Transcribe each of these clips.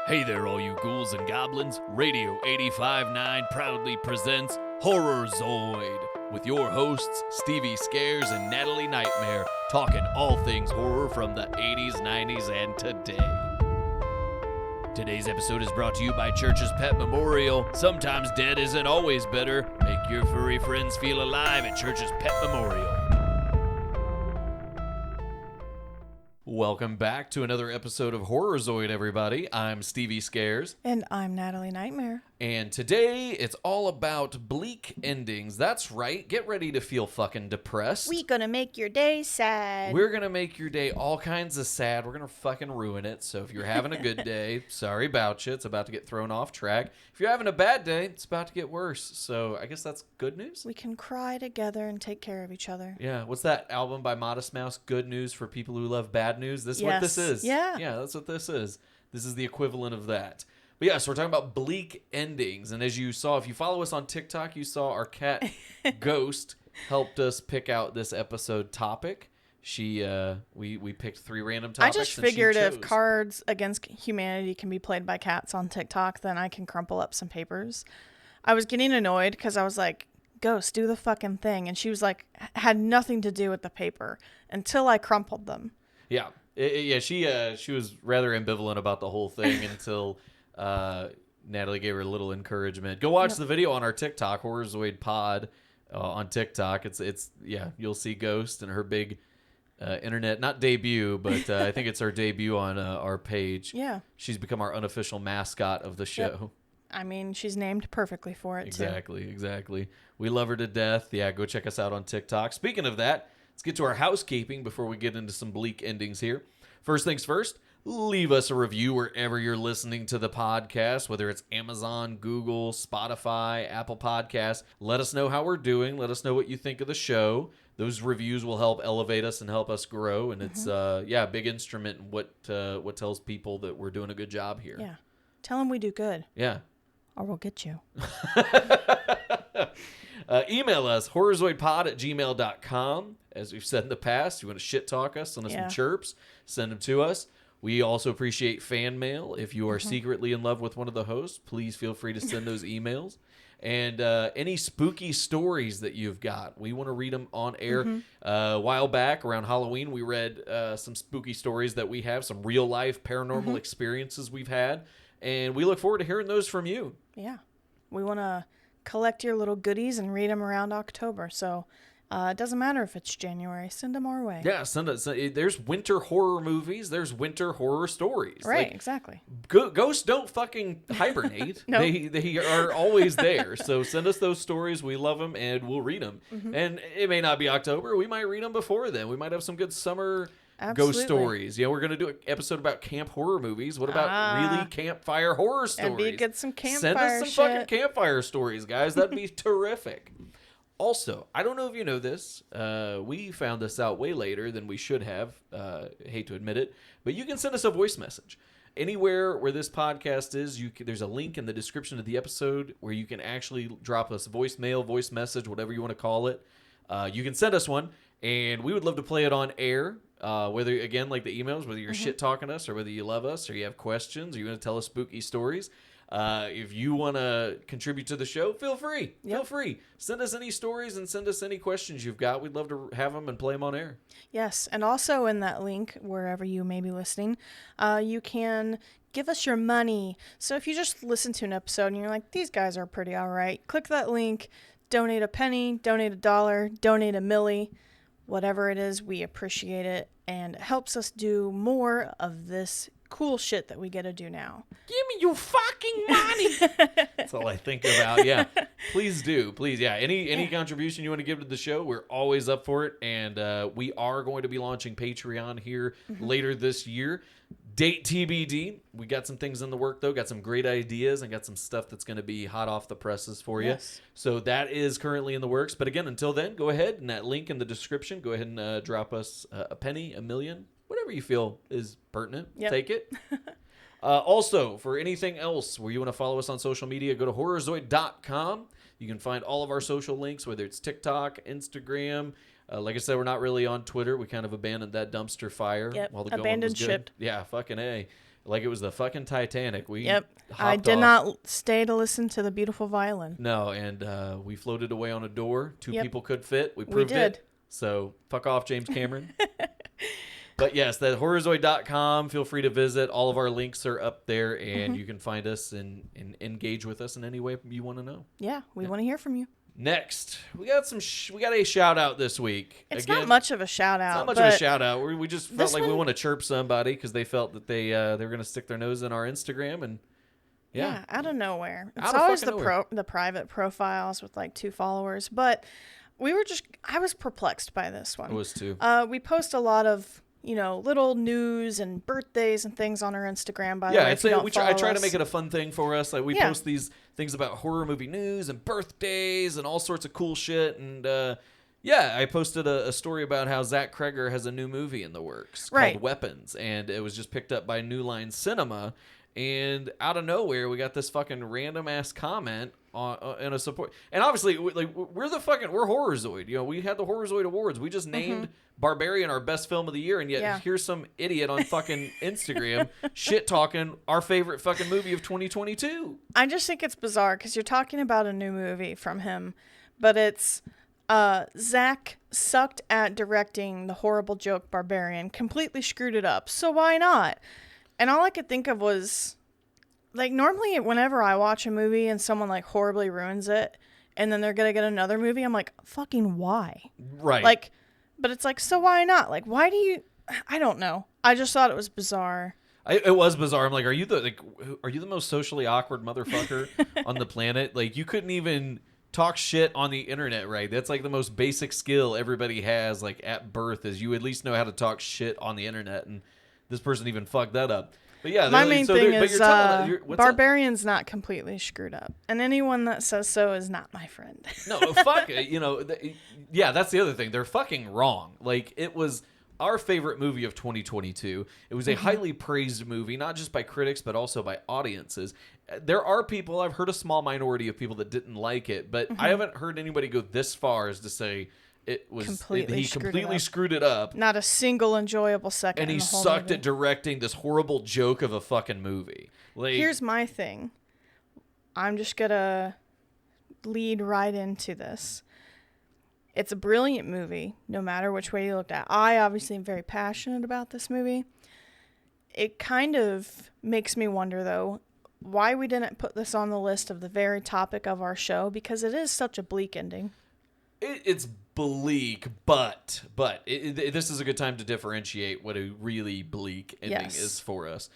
Hey there, all you ghouls and goblins. Radio 85.9 proudly presents Horror Zoid with your hosts, Stevie Scares and Natalie Nightmare, talking all things horror from the 80s, 90s, and today. Today's episode is brought to you by Church's Pet Memorial. Sometimes dead isn't always better. Make your furry friends feel alive at Church's Pet Memorial. Welcome back to another episode of Horror Zoid, everybody. I'm Stevie Scares. And I'm Natalie Nightmare. And today, it's all about bleak endings. That's right. Get ready to feel fucking depressed. We gonna make your day sad. We're gonna make your day all kinds of sad. We're gonna fucking ruin it. So if you're having a good day, sorry about you. It's about to get thrown off track. If you're having a bad day, it's about to get worse. So I guess that's good news. We can cry together and take care of each other. Yeah. What's that album by Modest Mouse? Good news for people who love bad news. This is what this is. Yeah. Yeah, that's what this is. This is the equivalent of that. But yeah, so we're talking about bleak endings. And as you saw, if you follow us on TikTok, you saw our cat Ghost helped us pick out this episode topic. We picked 3 random topics. I just figured if Cards Against Humanity can be played by cats on TikTok, then I can crumple up some papers. I was getting annoyed because I was like, Ghost, do the fucking thing. And she was like, had nothing to do with the paper until I crumpled them. Yeah. She was rather ambivalent about the whole thing until Natalie gave her a little encouragement. Go watch the video on our TikTok, Horror Zoid Pod, on TikTok. It's you'll see Ghost and her big internet, not debut, but I think it's her debut on our page. Yeah. She's become our unofficial mascot of the show. Yep. I mean, she's named perfectly for it, Exactly. We love her to death. Yeah, go check us out on TikTok. Speaking of that, let's get to our housekeeping before we get into some bleak endings here. First things first, leave us a review wherever you're listening to the podcast, whether it's Amazon, Google, Spotify, Apple Podcasts. Let us know how we're doing. Let us know what you think of the show. Those reviews will help elevate us and help us grow. And it's, a big instrument in what tells people that we're doing a good job here. Yeah. Tell them we do good. Yeah. Or we'll get you. Email us, horrorzoidpod@gmail.com. As we've said in the past, you want to shit talk us, send us some chirps, send them to us. We also appreciate fan mail. If you are secretly in love with one of the hosts, please feel free to send those emails. And any spooky stories that you've got, we want to read them on air. A while back, around Halloween, we read some spooky stories that we have, some real-life paranormal experiences we've had. And we look forward to hearing those from you. Yeah. We want to collect your little goodies and read them around October. So it doesn't matter if it's January. Send them our way. Yeah, send us. There's winter horror movies. There's winter horror stories. Right, exactly. Ghosts don't fucking hibernate. Nope. They are always there. So send us those stories. We love them, and we'll read them. And it may not be October. We might read them before then. We might have some good summer ghost stories. We're going to do an episode about camp horror movies. What about really campfire horror stories? And we get some campfire Send us some fucking campfire stories, guys. That'd be terrific. Also, I don't know if you know this. We found this out way later than we should have. Hate to admit it. But you can send us a voice message. Anywhere where this podcast is, there's a link in the description of the episode where you can actually drop us voicemail, voice message, whatever you want to call it. You can send us one, and we would love to play it on air. Whether, again, like the emails, whether you're shit-talking us or whether you love us or you have questions or you want to tell us spooky stories. If you want to contribute to the show, feel free. Yep. Feel free. Send us any stories and send us any questions you've got. We'd love to have them and play them on air. Yes, and also in that link, wherever you may be listening, you can give us your money. So if you just listen to an episode and you're like, these guys are pretty all right, click that link, donate a penny, donate $1, donate a milli. Whatever it is, we appreciate it, and it helps us do more of this cool shit that we get to do now. Give me your fucking money. That's all I think about. Yeah, please do. Please, yeah. Any contribution you want to give to the show, we're always up for it. And we are going to be launching Patreon here later this year. Date TBD. We got some things in the work, though. Got some great ideas and got some stuff that's going to be hot off the presses for you. Yes. So that is currently in the works. But again, until then, go ahead and that link in the description, go ahead and drop us a penny, a million, whatever you feel is pertinent. Yep. Take it. Also, for anything else where you want to follow us on social media, go to horrorzoid.com. You can find all of our social links, whether it's TikTok, Instagram. Like I said, we're not really on Twitter. We kind of abandoned that dumpster fire. Yep, while the going abandoned was good. ship. Yeah, fucking A. like it was the fucking Titanic. We Yep. hopped I did off. not stay to listen to the beautiful violin. No, and we floated away on a door. Two Yep. people could fit. We proved did. it. So fuck off, James Cameron. But yes, that horrorzoid.com. Feel free to visit. All of our links are up there, and you can find us and engage with us in any way you want to know. Yeah, we want to hear from you. Next, we got we got a shout out this week. It's Again, not much of a shout out. It's not much of a shout out. We just felt like we want to chirp somebody because they felt that they were going to stick their nose in our Instagram and yeah, out of nowhere. It's Out of always fucking the private profiles with like 2 followers, but I was perplexed by this one. it was too. We post a lot of, little news and birthdays and things on our Instagram. By the way, if you don't I try to follow make us. it a fun thing for us. Like we Yeah. post these things about horror movie news and birthdays and all sorts of cool shit. And I posted a story about how Zach Kreger has a new movie in the works Right. called Weapons, and it was just picked up by New Line Cinema. And out of nowhere, we got this fucking random ass comment in a support. And obviously, we're Horrorzoid. We had the Horrorzoid Awards. We just named Barbarian our best film of the year, and yet here's some idiot on fucking Instagram shit talking our favorite fucking movie of 2022. I just think it's bizarre because you're talking about a new movie from him, but it's Zach sucked at directing the horrible joke Barbarian, completely screwed it up. So why not? And all I could think of was, like, normally whenever I watch a movie and someone, like, horribly ruins it, and then they're going to get another movie, I'm like, fucking why? Right. Like, but it's like, so why not? Like, why do you... I don't know. I just thought it was bizarre. It was bizarre. I'm like, are you the most socially awkward motherfucker on the planet? Like, you couldn't even talk shit on the internet, right? That's like the most basic skill everybody has, like, at birth, is you at least know how to talk shit on the internet, and this person even fucked that up. But yeah, my main thing is what's Barbarian's not completely screwed up, and anyone that says so is not my friend. No, fuck. That's the other thing. They're fucking wrong. Like, it was our favorite movie of 2022. It was a highly praised movie, not just by critics, but also by audiences. There are people, I've heard a small minority of people that didn't like it, but I haven't heard anybody go this far as to say it was Completely screwed it up. Not a single enjoyable second. And he in the whole sucked movie. at directing this horrible joke of a fucking movie. Like, Here's my thing. I'm just gonna lead right into this. It's a brilliant movie, no matter which way you looked at. I obviously am very passionate about this movie. It kind of makes me wonder, though, why we didn't put this on the list of the very topic of our show, because it is such a bleak ending. It's bleak, but this is a good time to differentiate what a really bleak ending is for us.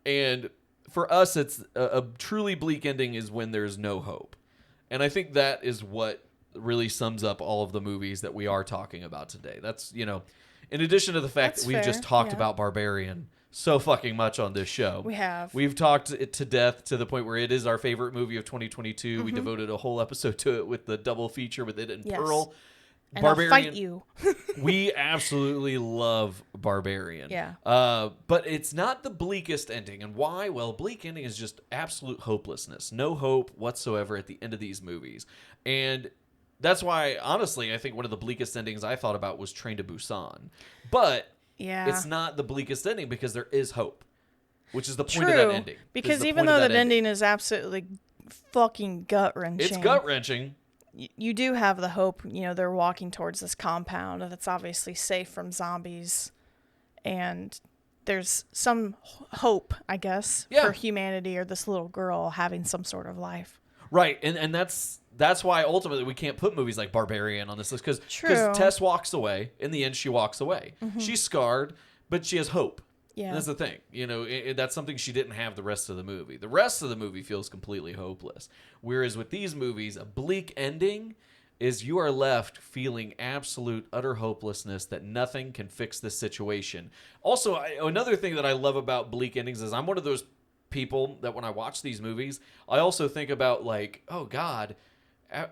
And for us, it's a truly bleak ending is when there's no hope. And I think that is what really sums up all of the movies that we are talking about today. That's, in addition to the fact that we've just talked about Barbarian so fucking much on this show. We've talked it to death to the point where it is our favorite movie of 2022. We devoted a whole episode to it with the double feature with it and Pearl. And Barbarian, I'll fight you. We absolutely love Barbarian. Yeah. But it's not the bleakest ending. And why? Well, bleak ending is just absolute hopelessness. No hope whatsoever at the end of these movies. And that's why, honestly, I think one of the bleakest endings I thought about was Train to Busan. But it's not the bleakest ending because there is hope, which is the point of that ending. Because even though that ending is absolutely fucking gut-wrenching. It's gut-wrenching. You do have the hope, they're walking towards this compound that's obviously safe from zombies. And there's some hope, I guess, for humanity or this little girl having some sort of life. Right. And that's why ultimately we can't put movies like Barbarian on this list because Tess walks away. In the end, she walks away. She's scarred, but she has hope. Yeah. That's the thing. That's something she didn't have the rest of the movie. The rest of the movie feels completely hopeless. Whereas with these movies, a bleak ending is you are left feeling absolute, utter hopelessness that nothing can fix this situation. Also, another thing that I love about bleak endings is I'm one of those people that when I watch these movies, I also think about like, oh God,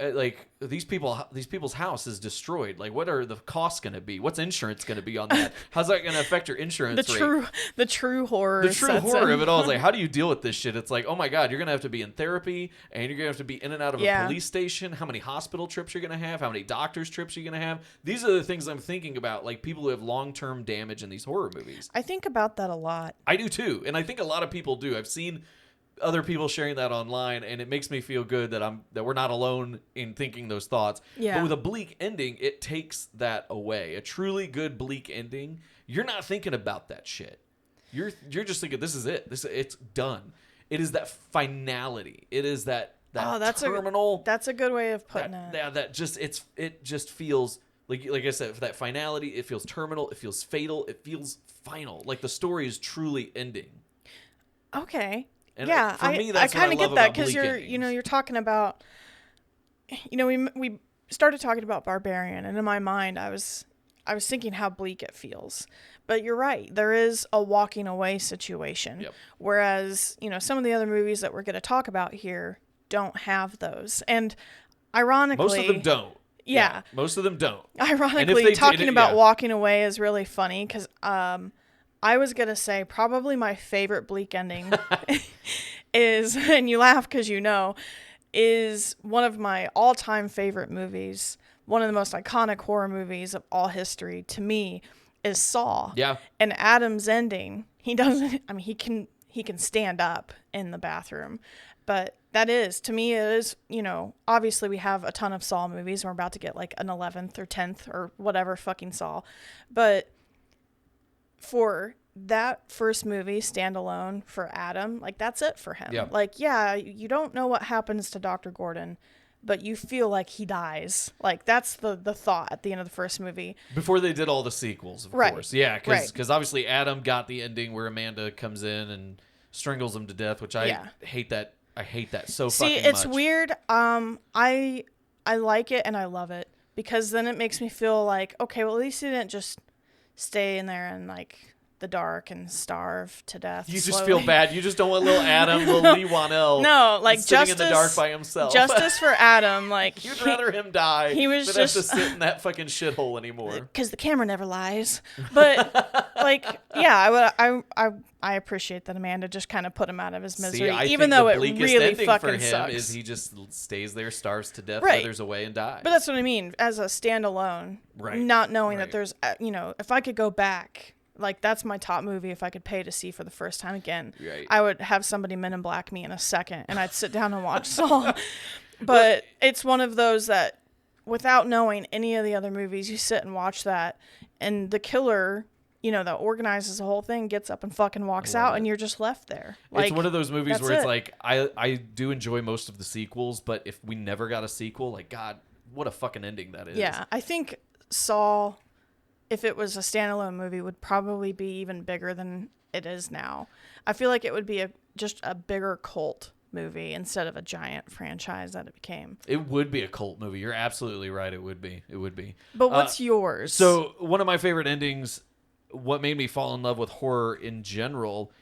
like these people's house is destroyed. Like, what are the costs going to be? What's insurance going to be on that? How's that going to affect your insurance rate? The true horror. The true horror of it all is like, how do you deal with this shit? It's like, oh my God, you're going to have to be in therapy, and you're going to have to be in and out of a police station. How many hospital trips you're going to have? How many doctor's trips you're going to have? These are the things I'm thinking about, like people who have long-term damage in these horror movies. I think about that a lot. I do too, and I think a lot of people do. I've seen other people sharing that online, and it makes me feel good that we're not alone in thinking those thoughts. Yeah. But with a bleak ending, it takes that away. A truly good bleak ending, you're not thinking about that shit. You're just thinking, this is it. It's done. It is that finality. It is that terminal. That's a good way of putting it. Yeah, it just feels like I said, for that finality, it feels terminal. It feels fatal. It feels final. Like the story is truly ending. Okay. And yeah, for me, that's I kind of get that because you're you're talking about, we started talking about Barbarian, and in my mind I was thinking how bleak it feels. But you're right, there is a walking away situation. Yep. Whereas some of the other movies that we're going to talk about here don't have those, and ironically, most of them don't. Yeah, most of them don't. Ironically, talking about walking away is really funny because I was going to say probably my favorite bleak ending is, and you laugh because is one of my all-time favorite movies. One of the most iconic horror movies of all history to me is Saw. Yeah. And Adam's ending, he can stand up in the bathroom. But that is, to me, it is, obviously we have a ton of Saw movies. We're about to get like an 11th or 10th or whatever fucking Saw. But for that first movie, standalone for Adam, like that's it for him. Yeah. Like, yeah, you don't know what happens to Dr. Gordon, but you feel like he dies. Like that's the thought at the end of the first movie. Before they did all the sequels, of right. course. Yeah, because obviously Adam got the ending where Amanda comes in and strangles him to death, which I hate that. I hate that so fucking much. See, it's weird. I like it and I love it because then it makes me feel like, okay, well at least he didn't just stay in there and like the dark and starve to death. You slowly. just feel bad. You just don't want little Adam, little Lee Wanell. No, like sitting justice in the dark by himself. Justice for Adam. Like you'd rather him die. He was than just have to sit in that fucking shithole anymore. Because the camera never lies. But like, yeah, I appreciate that Amanda just kind of put him out of his misery, even though it really fucking sucks. Is he just stays there, starves to death, right. withers away, and dies. But that's what I mean. As a standalone, right. not knowing that there's, if I could go back. Like, that's my top movie if I could pay to see for the first time again. Right. I would have somebody Men in Black me in a second, and I'd sit down and watch Saw. But it's one of those that, without knowing any of the other movies, you sit and watch that, and the killer, that organizes the whole thing, gets up and fucking walks out, and you're just left there. Like, it's one of those movies where it's like, I do enjoy most of the sequels, but if we never got a sequel, like, God, what a fucking ending that is. Yeah, I think Saw, if it was a standalone movie, would probably be even bigger than it is now. I feel like it would be just a bigger cult movie instead of a giant franchise that it became. It would be a cult movie. You're absolutely right. It would be. But what's yours? So one of my favorite endings, what made me fall in love with horror in general,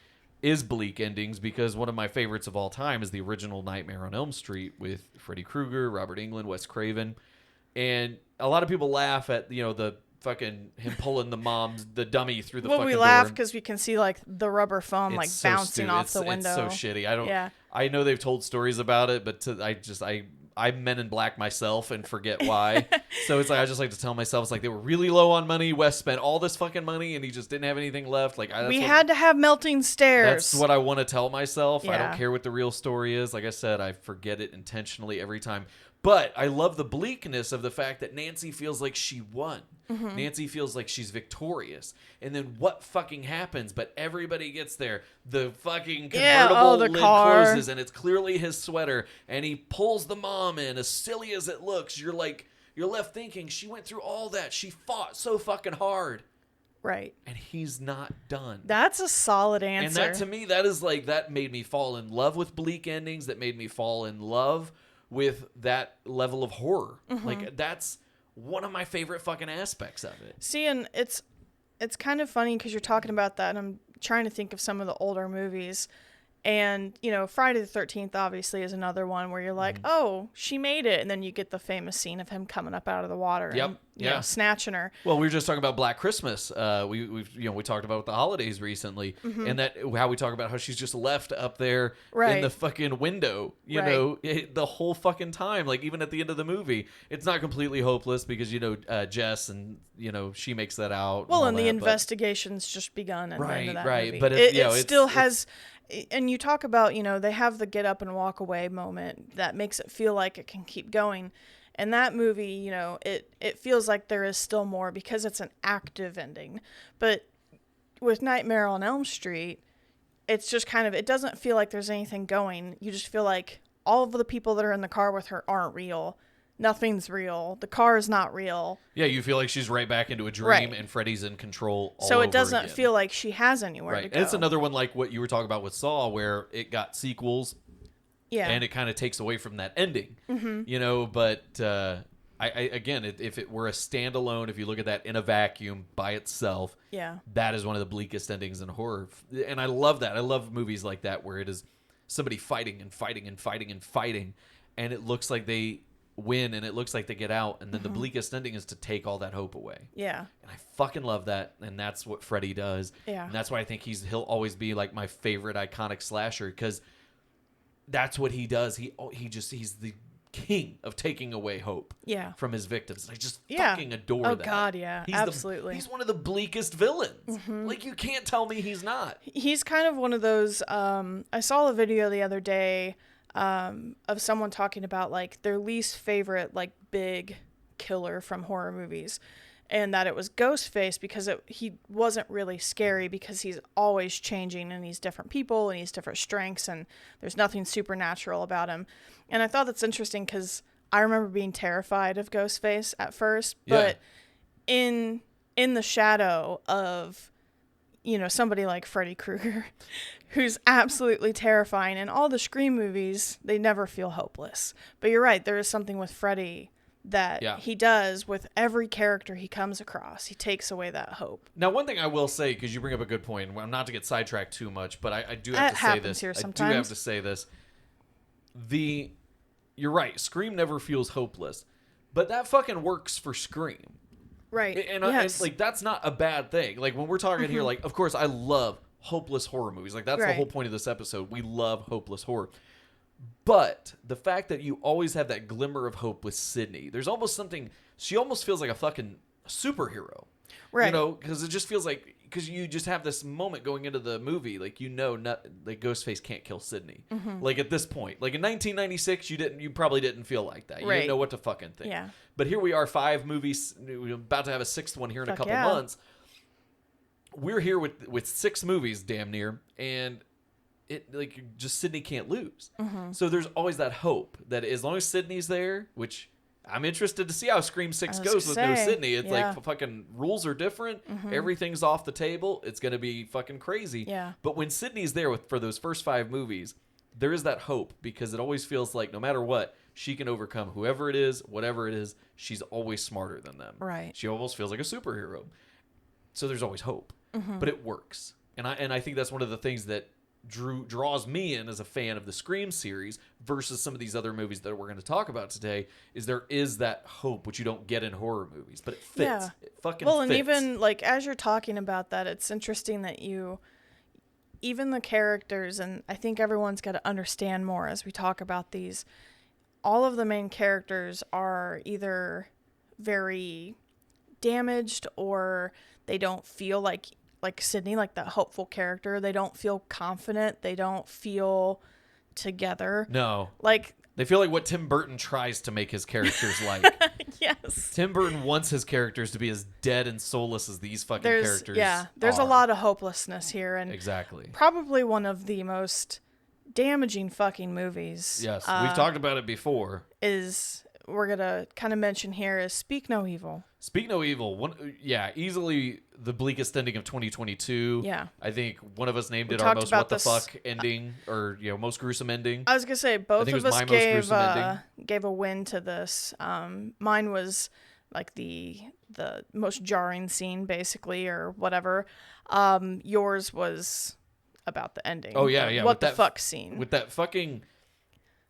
is bleak endings, because one of my favorites of all time is the original Nightmare on Elm Street with Freddy Krueger, Robert Englund, Wes Craven. And a lot of people laugh at, the fucking him pulling the dummy through the fucking door. We laugh because we can see like the rubber foam like bouncing off the window. It's so shitty. I know they've told stories about it, but I'm Men in Black myself and forget why. So it's like I just like to tell myself, it's like they were really low on money. Wes spent all this fucking money and he just didn't have anything left. Like we had to have melting stairs. That's what I want to tell myself. Yeah. I don't care what the real story is. Like I said, I forget it intentionally every time. But I love the bleakness of the fact that Nancy feels like she won. Mm-hmm. Nancy feels like she's victorious. And then what fucking happens? But everybody gets there. The fucking convertible lid closes, and it's clearly his sweater. And he pulls the mom in. As silly as it looks, you're left thinking, she went through all that. She fought so fucking hard. Right. And he's not done. That's a solid answer. And that, to me, that made me fall in love with bleak endings. That made me fall in love with that level of horror. Mm-hmm. Like, that's one of my favorite fucking aspects of it. See, and it's kind of funny because you're talking about that, and I'm trying to think of some of the older movies, And, Friday the 13th obviously is another one where you're like, oh, she made it. And then you get the famous scene of him coming up out of the water and, snatching her. Well, we were just talking about Black Christmas. We talked about the holidays recently, and that how we talk about how she's just left up there in the fucking window, the whole fucking time. Like, even at the end of the movie, it's not completely hopeless because, Jess and, she makes that out. Well, and the investigation's just begun at the end of that movie. But it still has... And you talk about, they have the get up and walk away moment that makes it feel like it can keep going. And that movie, it feels like there is still more because it's an active ending. But with Nightmare on Elm Street, it's just kind of, it doesn't feel like there's anything going. You just feel like all of the people that are in the car with her aren't real. Nothing's real. The car is not real. Yeah, you feel like she's right back into a dream, and Freddy's in control all So it doesn't again. feel like she has anywhere to go. And it's another one like what you were talking about with Saw, where it got sequels, and it kind of takes away from that ending. But if it were a standalone, if you look at that in a vacuum by itself, that is one of the bleakest endings in horror. And I love that. I love movies like that where it is somebody fighting and fighting and fighting and fighting, and it looks like they win and it looks like they get out, and then the bleakest ending is to take all that hope away. And I fucking love that, and that's what Freddy does. And that's why I think he'll always be like my favorite iconic slasher, because that's what he does. He's the king of taking away hope from his victims. I just fucking adore that. Oh god, absolutely. He's one of the bleakest villains. Like, you can't tell me he's not. He's kind of one of those I saw a video the other day of someone talking about like their least favorite like big killer from horror movies, and that it was Ghostface because he wasn't really scary because he's always changing and he's different people and he's different strengths and there's nothing supernatural about him. And I thought that's interesting because I remember being terrified of Ghostface at first, but in the shadow of somebody like Freddy Krueger, who's absolutely terrifying. In all the Scream movies, they never feel hopeless. But you're right, there is something with Freddy that he does with every character he comes across. He takes away that hope. Now, one thing I will say, because you bring up a good point, not to get sidetracked too much, but I do have to say this. Here I sometimes. do have to say this. You're right, Scream never feels hopeless, but that fucking works for Scream. Right. And like, that's not a bad thing. Like, when we're talking here, like, of course, I love hopeless horror movies. Like, that's the whole point of this episode. We love hopeless horror. But the fact that you always have that glimmer of hope with Sydney, there's almost something, she almost feels like a fucking superhero. Right. Because it just feels like, because you just have this moment going into the movie, like, like Ghostface can't kill Sydney. Like, at this point, like in 1996, you probably didn't feel like that. You didn't know what to fucking think. Yeah. But here we are, 5 movies. We're about to have a 6th one here in a couple months. We're here with 6 movies, damn near, and it like just Sydney can't lose. So there's always that hope that as long as Sydney's there, which I'm interested to see how Scream 6 goes with no Sydney. It's like fucking rules are different. Everything's off the table. It's going to be fucking crazy. But when Sydney's there for those first 5 movies, there is that hope, because it always feels like no matter what, she can overcome whoever it is, whatever it is. She's always smarter than them. Right. She almost feels like a superhero. So there's always hope. But it works. And I think that's one of the things that draws me in as a fan of the Scream series versus some of these other movies that we're going to talk about today, is there is that hope, which you don't get in horror movies, but it fits. It fucking fits. And even like as you're talking about that, it's interesting that even the characters, and I think everyone's got to understand more as we talk about these, all of the main characters are either very damaged or they don't feel like Sydney, like that hopeful character. They don't feel confident. They don't feel together. No. Like, they feel like what Tim Burton tries to make his characters like. Yes. Tim Burton wants his characters to be as dead and soulless as these fucking characters. Yeah, there's a lot of hopelessness here, and exactly, probably one of the most damaging fucking movies. Yes, we've talked about it before. We're gonna kind of mention here is Speak No Evil. Speak No Evil. Easily the bleakest ending of 2022. Yeah. I think one of us named it our most what the fuck ending, or most gruesome ending. I was gonna say both of us gave a win to this. Mine was like the most jarring scene, basically, or whatever. Yours was about the ending. Oh yeah, yeah. What the fuck scene? With that fucking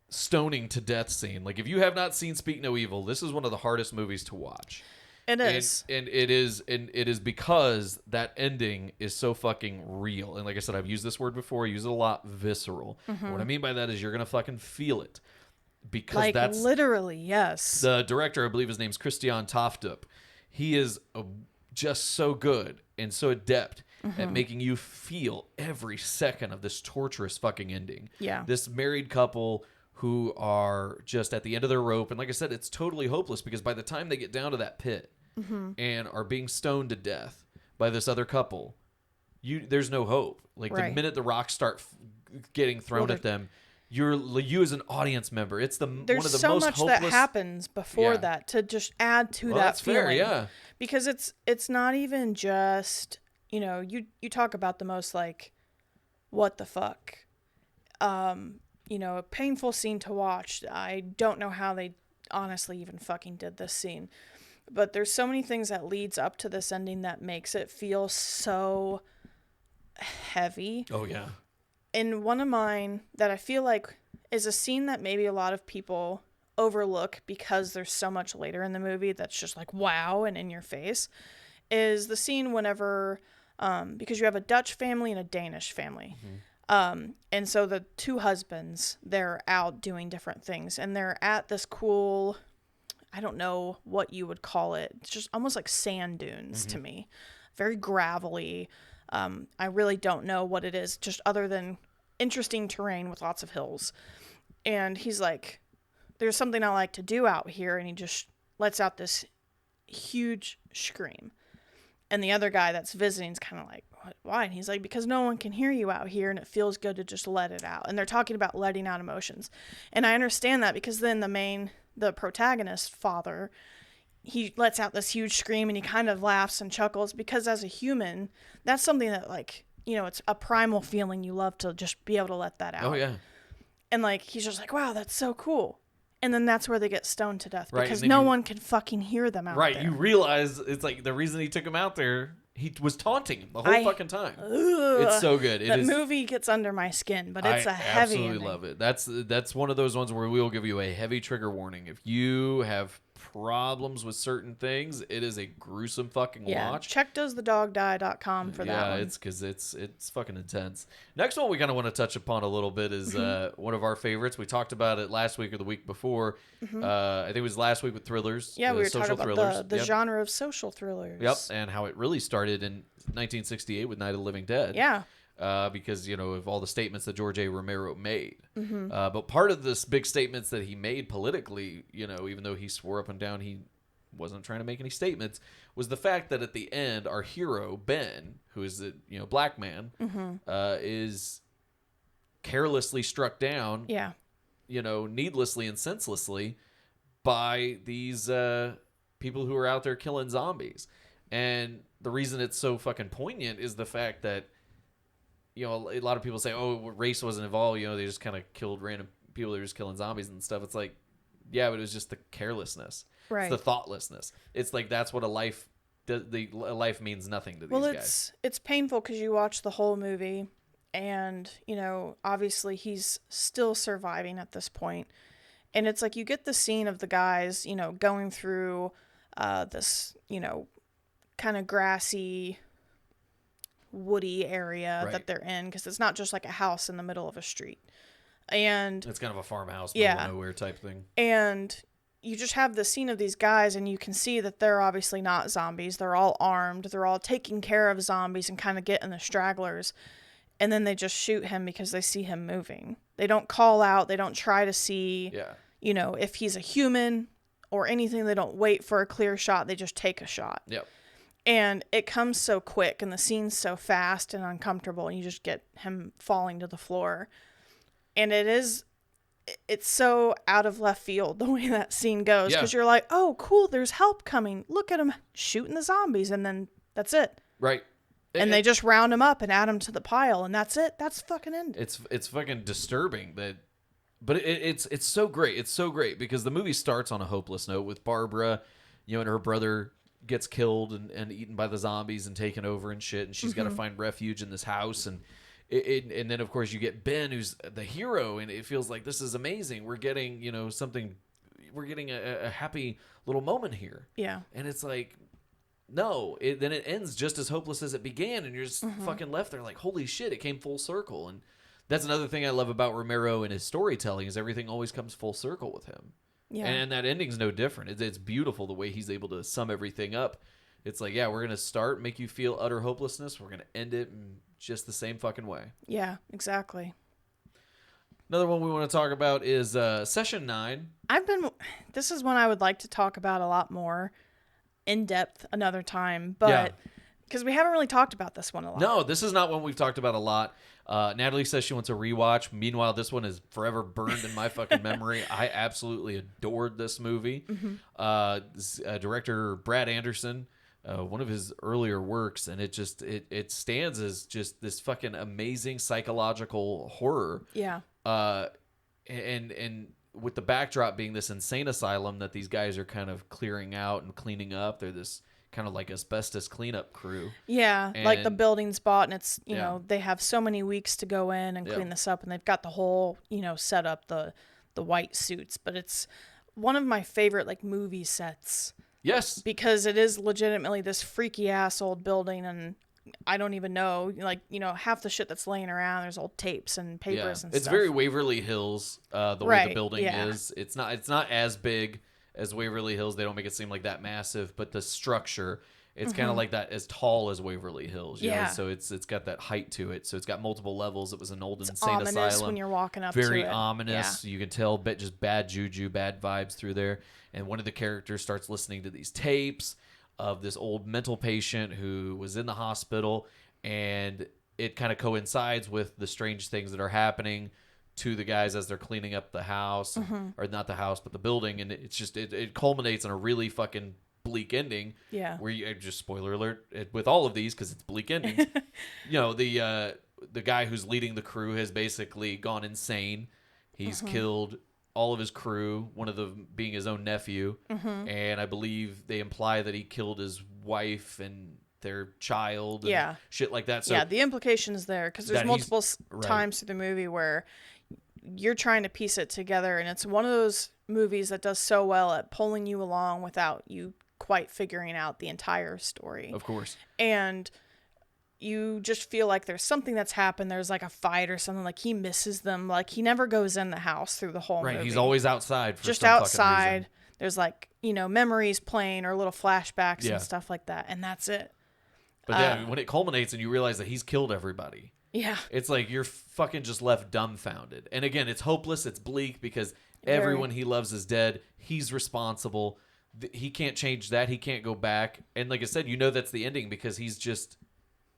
stoning to death scene. Like, if you have not seen Speak No Evil, this is one of the hardest movies to watch. It is. And it is because that ending is so fucking real. And like I said, I've used this word before. I use it a lot, visceral. And what I mean by that is you're going to fucking feel it. Because like, that's... literally, yes. The director, I believe his name's Christian Toftup. He is just so good and so adept at making you feel every second of this torturous fucking ending. Yeah. This married couple who are just at the end of their rope. And like I said, it's totally hopeless because by the time they get down to that pit and are being stoned to death by this other couple, there's no hope. Like, the minute the rocks start getting thrown at them, you as an audience member, it's one of the most hopeless... There's so much that happens before that to just add to that feeling. Fair, yeah. Because it's not even just, you know, you talk about the most, like, what the fuck, you know, a painful scene to watch. I don't know how they honestly even fucking did this scene. But there's so many things that leads up to this ending that makes it feel so heavy. Oh, yeah. And one of mine that I feel like is a scene that maybe a lot of people overlook because there's so much later in the movie that's just like, wow, and in your face, is the scene whenever, because you have a Dutch family and a Danish family. And so the two husbands, they're out doing different things, and they're at this cool, I don't know what you would call it. It's just almost like sand dunes to me. Very gravelly. I really don't know what it is, just other than interesting terrain with lots of hills. And he's like, there's something I like to do out here. And he just lets out this huge scream. And the other guy that's visiting is kind of like, why? And he's like, because no one can hear you out here and it feels good to just let it out. And they're talking about letting out emotions. And I understand that because then the protagonist, father, he lets out this huge scream and he kind of laughs and chuckles because as a human, that's something that, like, you know, it's a primal feeling. You love to just be able to let that out. Oh, yeah. And, like, he's just like, wow, that's so cool. And then that's where they get stoned to death because right, no one can fucking hear them out there. Right, you realize it's like the reason he took him out there, he was taunting him the whole fucking time. It's so good. That movie gets under my skin, but it's a heavy ending. I absolutely love it. That's one of those ones where we will give you a heavy trigger warning. If you have problems with certain things, it is a gruesome fucking watch. Check doesthedogdie.com for that one. Yeah, it's because it's fucking intense. Next one we kind of want to touch upon a little bit is one of our favorites. We talked about it last week or the week before. I think it was last week with thrillers. Yeah, we were talking about the genre of social thrillers. Yep, and how it really started in 1968 with Night of the Living Dead. Yeah. Because, you know, of all the statements that George A. Romero made. But part of this big statements that he made politically, you know, even though he swore up and down he wasn't trying to make any statements, was the fact that at the end, our hero, Ben, who is a, you know, black man, is carelessly struck down, you know, needlessly and senselessly by these people who are out there killing zombies. And the reason it's so fucking poignant is the fact that, you know, a lot of people say, oh, race wasn't involved. You know, they just kind of killed random people. They were just killing zombies and stuff. It's like, yeah, but it was just the carelessness. Right. It's the thoughtlessness. It's like that's what a life means nothing to these guys. It's painful because you watch the whole movie and, you know, obviously he's still surviving at this point. And it's like you get the scene of the guys, you know, going through this, you know, kind of grassy, woody area that they're in because it's not just like a house in the middle of a street, and it's kind of a farmhouse, middle of nowhere type thing. And you just have the scene of these guys, and you can see that they're obviously not zombies. They're all armed. They're all taking care of zombies and kind of getting the stragglers. And then they just shoot him because they see him moving. They don't call out. They don't try to see, you know, if he's a human or anything. They don't wait for a clear shot. They just take a shot. Yep. And it comes so quick and the scene's so fast and uncomfortable and you just get him falling to the floor. And it's so out of left field the way that scene goes because you're like, oh, cool, there's help coming. Look at him shooting the zombies and then that's it. Right. And they just round him up and add him to the pile and that's it. That's fucking end. It's fucking disturbing but it's so great. It's so great because the movie starts on a hopeless note with Barbara, you know, and her brother gets killed and eaten by the zombies and taken over and shit, and she's got to find refuge in this house, and And then of course you get Ben, who's the hero, and it feels like this is amazing. We're getting, something. We're getting a happy little moment here. Yeah. And it's like, no. Then it ends just as hopeless as it began, and you're just fucking left there like, holy shit, it came full circle. And that's another thing I love about Romero and his storytelling is everything always comes full circle with him. Yeah. And that ending's no different. It's beautiful the way he's able to sum everything up. It's like, yeah, we're going to start, make you feel utter hopelessness. We're going to end it in just the same fucking way. Yeah, exactly. Another one we want to talk about is Session 9. This is one I would like to talk about a lot more in depth another time, but because we haven't really talked about this one a lot. No, this is not one we've talked about a lot. Natalie says she wants a rewatch. Meanwhile, this one is forever burned in my fucking memory. I absolutely adored this movie. Director Brad Anderson, one of his earlier works, and it stands as just this fucking amazing psychological horror. Yeah. And with the backdrop being this insane asylum that these guys are kind of clearing out and cleaning up. They're this kind of like asbestos cleanup crew. Yeah, like the building's bought, and it's, they have so many weeks to go in and clean this up, and they've got the whole, set up, the white suits. But it's one of my favorite, like, movie sets. Yes. Because it is legitimately this freaky-ass old building, and I don't even know, like, half the shit that's laying around, there's old tapes and papers and stuff. It's very Waverly Hills, the way the building is. It's not as big as Waverly Hills. They don't make it seem like that massive, but the structure, it's kind of like that, as tall as Waverly Hills. You know? So it's got that height to it. So it's got multiple levels. It was an old insane asylum. When you're walking up very to it. ominous. You can tell just bad juju, bad vibes through there. And one of the characters starts listening to these tapes of this old mental patient who was in the hospital, and it kind of coincides with the strange things that are happening to the guys as they're cleaning up the house, or not the house, but the building. And it's just, it culminates in a really fucking bleak ending. Yeah. Where you, just spoiler alert with all of these, because it's bleak endings. The guy who's leading the crew has basically gone insane. He's killed all of his crew, one of them being his own nephew. And I believe they imply that he killed his wife and their child and shit like that. So the implication is there, because there's multiple times through the movie where you're trying to piece it together, and it's one of those movies that does so well at pulling you along without you quite figuring out the entire story. Of course. And you just feel like there's something that's happened. There's like a fight or something. Like he misses them. Like he never goes in the house through the whole movie. Right. He's always outside. Just outside. There's like, memories playing or little flashbacks and stuff like that. And that's it. But when it culminates and you realize that he's killed everybody. Yeah. It's like you're fucking just left dumbfounded. And again, it's hopeless. It's bleak because everyone he loves is dead. He's responsible. He can't change that. He can't go back. And like I said, that's the ending, because he's just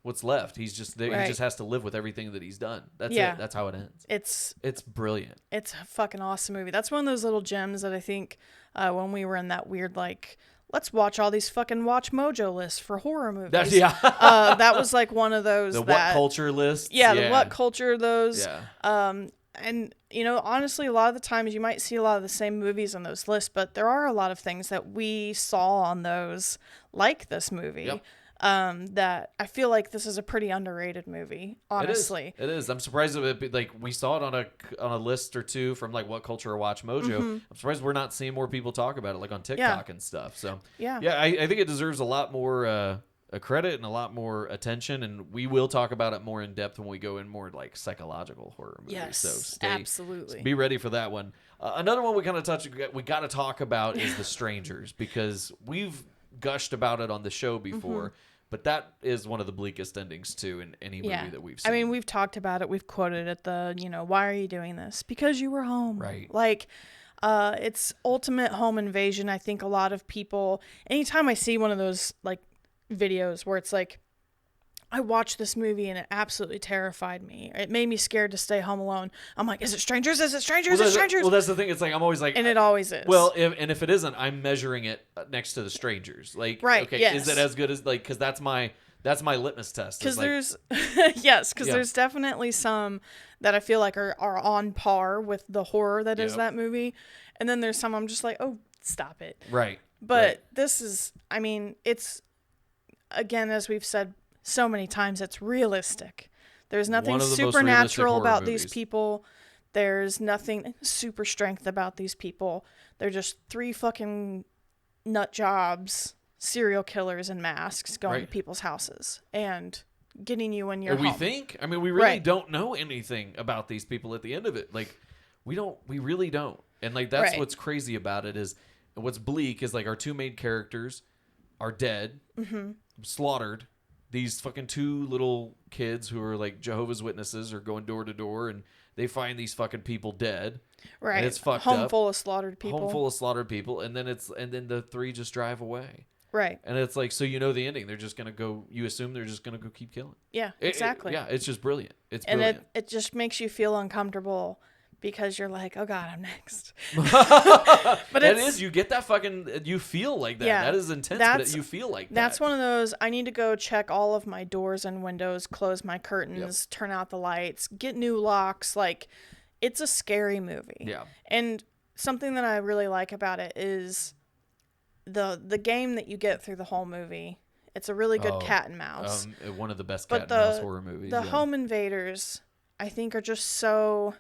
what's left. He's just there. He just has to live with everything that he's done. That's it. That's how it ends. It's brilliant. It's a fucking awesome movie. That's one of those little gems that I think when we were in that weird, like, let's watch all these fucking Watch Mojo lists for horror movies. That was like one of those. What culture list? Yeah, the what culture those. Yeah. And, honestly, a lot of the times you might see a lot of the same movies on those lists, but there are a lot of things that we saw on those, like this movie, that I feel like this is a pretty underrated movie, honestly. It is. I'm surprised we saw it on a list or two from like What Culture or Watch Mojo. I'm surprised we're not seeing more people talk about it, like on TikTok and stuff. So I think it deserves a lot more credit and a lot more attention, and we will talk about it more in depth when we go in more like psychological horror movies. Yes, so absolutely. Be ready for that one. Another one we got to talk about is The Strangers, because we've gushed about it on the show before. But that is one of the bleakest endings, too, in any movie that we've seen. I mean, we've talked about it. We've quoted it. Why are you doing this? Because you were home. Right. Like, it's ultimate home invasion. I think a lot of people, anytime I see one of those, like, videos where it's like, I watched this movie and it absolutely terrified me. It made me scared to stay home alone. I'm like, is it Strangers? Is it Strangers? Is it Strangers? Well, that's the thing. It's like, I'm always like... And it always is. Well, if it isn't, I'm measuring it next to The Strangers. Like, is it as good as... Like, because that's my litmus test. Because there's... there's definitely some that I feel like are on par with the horror that is that movie. And then there's some I'm just like, oh, stop it. Right. But this is... I mean, it's... Again, as we've said so many times, it's realistic. There's nothing One of the most realistic supernatural horror about these movies. people. There's nothing super strength about these people. They're just three fucking nut jobs, serial killers in masks going to people's houses and getting you in your And home. we think, I mean, we really don't know anything about these people at the end of it. Like, we really don't. And like, that's what's crazy about it is, what's bleak is like our two main characters are dead, slaughtered. These fucking two little kids who are like Jehovah's Witnesses are going door to door and they find these fucking people dead. Right. And it's fucked up. Home full of slaughtered people. Home full of slaughtered people. And then the three just drive away. Right. And it's like, so you know the ending. They're just going to go, you assume they're just going to go keep killing. Yeah, exactly. Yeah, it's just brilliant. It's and brilliant. it just makes you feel uncomfortable because you're like, oh God, I'm next. But you get that fucking, you feel like that. Yeah, that is intense, but you feel like that. That's one of those, I need to go check all of my doors and windows, close my curtains, turn out the lights, get new locks. Like, it's a scary movie. Yeah. And something that I really like about it is the game that you get through the whole movie. It's a really good cat and mouse. One of the best cat and mouse horror movies. The home invaders, I think, are just so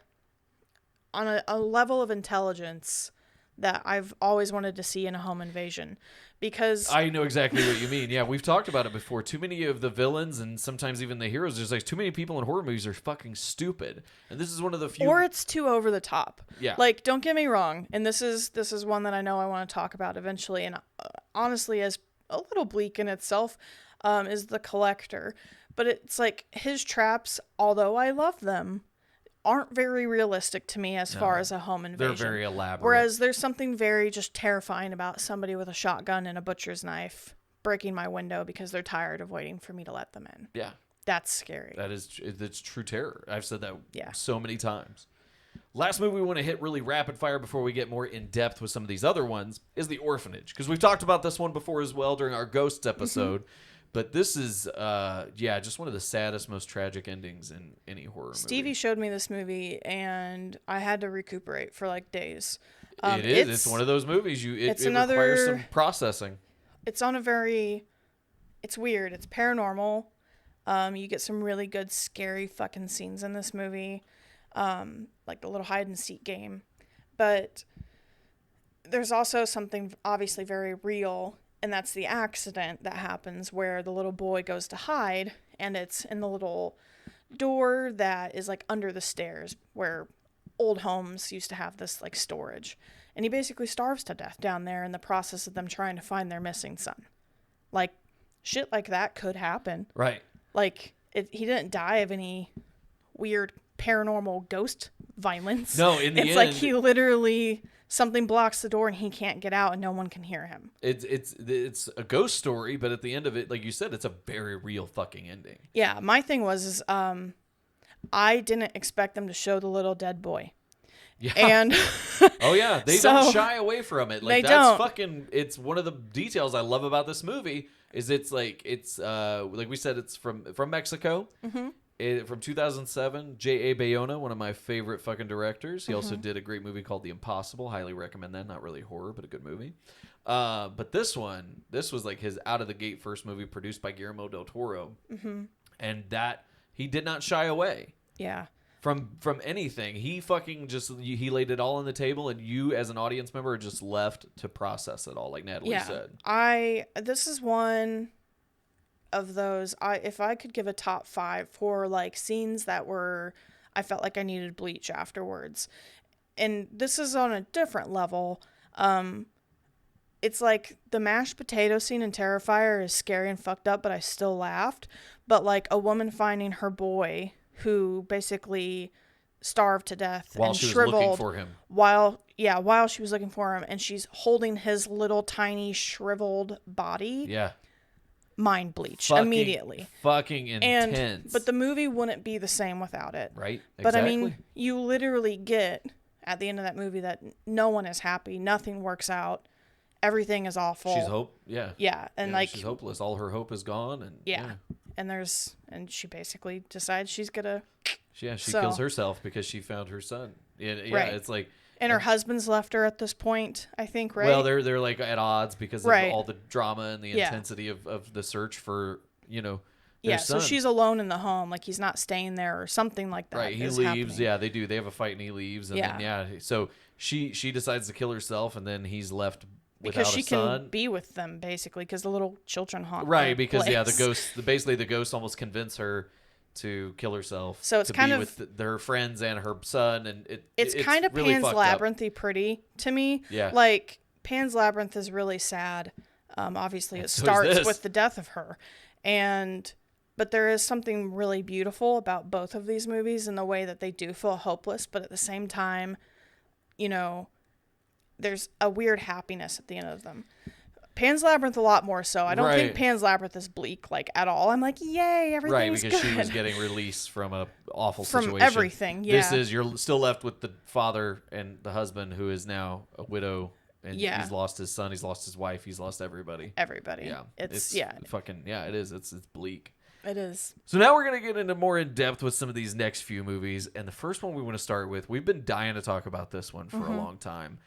on a level of intelligence that I've always wanted to see in a home invasion. Because I know exactly what you mean. Yeah, we've talked about it before. Too many of the villains and sometimes even the heroes, there's like too many people in horror movies are fucking stupid. And this is one of the few. Or it's too over the top. Yeah. Like, don't get me wrong. And this is one that I know I want to talk about eventually. And honestly, as a little bleak in itself, is The Collector. But it's like his traps, although I love them, aren't very realistic to me as far as a home invasion. They're very elaborate. Whereas there's something very just terrifying about somebody with a shotgun and a butcher's knife breaking my window because they're tired of waiting for me to let them in. Yeah. That's scary. It's true terror. I've said that so many times. Last movie we want to hit really rapid fire before we get more in depth with some of these other ones is The Orphanage. Because we've talked about this one before as well during our Ghosts episode. But this is, just one of the saddest, most tragic endings in any horror movie. Stevie showed me this movie, and I had to recuperate for like days. It is. It's one of those movies. It requires some processing. It's on a very, it's weird. It's paranormal. You get some really good, scary fucking scenes in this movie, like the little hide and seek game. But there's also something obviously very real. And that's the accident that happens where the little boy goes to hide, and it's in the little door that is like under the stairs where old homes used to have this like storage. And he basically starves to death down there in the process of them trying to find their missing son. Like, shit like that could happen. Right. Like, he didn't die of any weird paranormal ghost violence. No, in the end. It's like he literally... something blocks the door and he can't get out and no one can hear him. It's a ghost story, but at the end of it, like you said, it's a very real fucking ending. Yeah, my thing was I didn't expect them to show the little dead boy. Yeah. And oh yeah, they don't shy away from it. Like it's one of the details I love about this movie is it's like we said, it's from Mexico. Mm-hmm. From 2007, J.A. Bayona, one of my favorite fucking directors. He also did a great movie called The Impossible. Highly recommend that. Not really horror, but a good movie. But this was like his out-of-the-gate first movie produced by Guillermo del Toro. Mm-hmm. And that, he did not shy away. Yeah. From anything. He fucking he laid it all on the table, and you as an audience member are just left to process it all, like Natalie said. This is one... of those, if I could give a top 5 for like scenes that I felt like I needed bleach afterwards, and this is on a different level. It's like the mashed potato scene in Terrifier is scary and fucked up, but I still laughed. But like a woman finding her boy who basically starved to death while and she shriveled was looking for him. While she was looking for him, and she's holding his little tiny shriveled body. Yeah. Mind bleached immediately. Fucking intense. But the movie wouldn't be the same without it. Right. Exactly. But I mean, you literally get at the end of that movie that no one is happy. Nothing works out. Everything is awful. She's hope. Yeah. Yeah. And like she's hopeless. All her hope is gone. And yeah. And she basically decides she's gonna. Yeah. She kills herself because she found her son. Yeah. Right. It's like. And her husband's left her at this point, I think, right? Well, they're like at odds because of all the drama and the intensity of the search for, Yeah, son. so she's alone in the home, like he's not staying there or something like that. Right, he is leaves. happening. Yeah, they do. They have a fight and he leaves, and then so she decides to kill herself, and then he's left without because she a son. can be with them basically because the little children haunt Right, the because place. the ghost, basically the ghost almost convince her to kill herself. So it's to kind be of with her friends and her son, and it's kind of really Pan's fucked up. Labyrinthy pretty to me. Yeah. Like Pan's Labyrinth is really sad. Obviously, it So is starts this. with the death of her, but there is something really beautiful about both of these movies in the way that they do feel hopeless, but at the same time, there's a weird happiness at the end of them. Pan's Labyrinth a lot more so. I don't think Pan's Labyrinth is bleak like at all. I'm like, yay, everything's right, because good. she was getting released from a awful from situation. everything. Yeah. This is you're still left with the father and the husband who is now a widow, and he's lost his son, he's lost his wife, he's lost everybody. Yeah. It's fucking it is. It's bleak. It is. So now we're going to get into more in depth with some of these next few movies. And the first one we want to start with, we've been dying to talk about this one for a long time.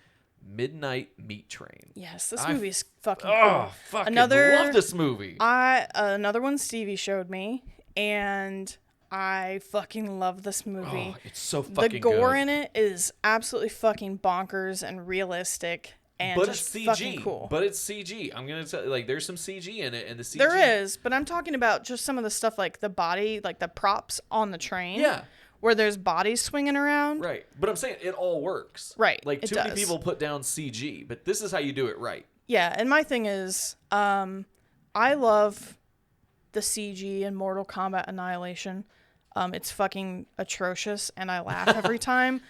Midnight Meat Train. Yes, this movie's fucking cool. cool. Fucking love this movie. Another one Stevie showed me, and I fucking love this movie. Oh, it's so fucking good. The gore in it is absolutely fucking bonkers and realistic. And but just it's CG. fucking cool. But it's CG. I'm gonna tell you, like, there's some CG in it, and the CG. There is, but I'm talking about just some of the stuff like the body, like the props on the train. Yeah. Where there's bodies swinging around. Right. But I'm saying it all works. Right. Like, too many people put down CG, but this is how you do it right. Yeah, and my thing is, I love the CG in Mortal Kombat Annihilation. It's fucking atrocious, and I laugh every time.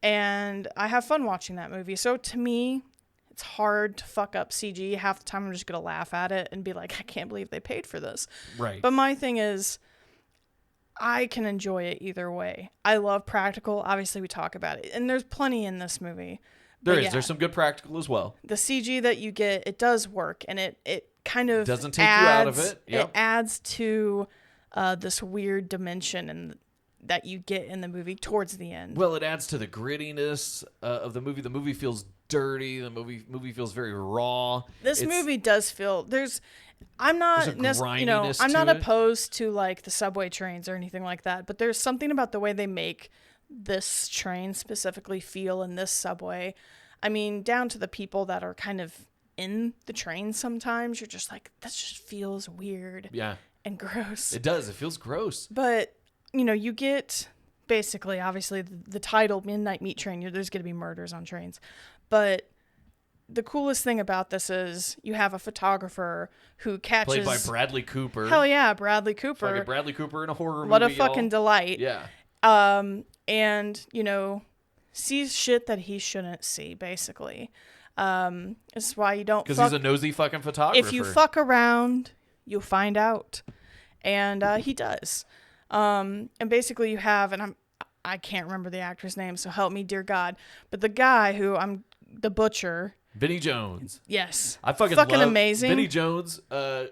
And I have fun watching that movie. So to me, it's hard to fuck up CG. Half the time I'm just going to laugh at it and be like, I can't believe they paid for this. Right. But my thing is, I can enjoy it either way. I love practical. Obviously, we talk about it. And there's plenty in this movie. There's some good practical as well. The CG that you get, it does work. And it kind of doesn't take you out of it. Yep. It adds to this weird dimension and that you get in the movie towards the end. Well, it adds to the grittiness of the movie. The movie feels dirty. The movie feels very raw. This movie does feel I'm not I'm not opposed to like the subway trains or anything like that, but there's something about the way they make this train specifically feel in this subway. I mean, down to the people that are kind of in the train sometimes, you're just like, this just feels weird. Yeah. And gross. It does. It feels gross. But, you get basically, obviously, the title, Midnight Meat Train, there's going to be murders on trains. But the coolest thing about this is you have a photographer who catches... Played by Bradley Cooper. Hell yeah, Bradley Cooper. Fucking Bradley Cooper in a horror movie. What a fucking delight. Yeah. And, sees shit that he shouldn't see, basically. This is why you don't Because he's a nosy fucking photographer. If you fuck around, you'll find out. And he does. And basically you have, and I can't remember the actor's name, so help me, dear God. But the guy the butcher. Vinnie Jones. Yes. I fucking love amazing. Vinnie Jones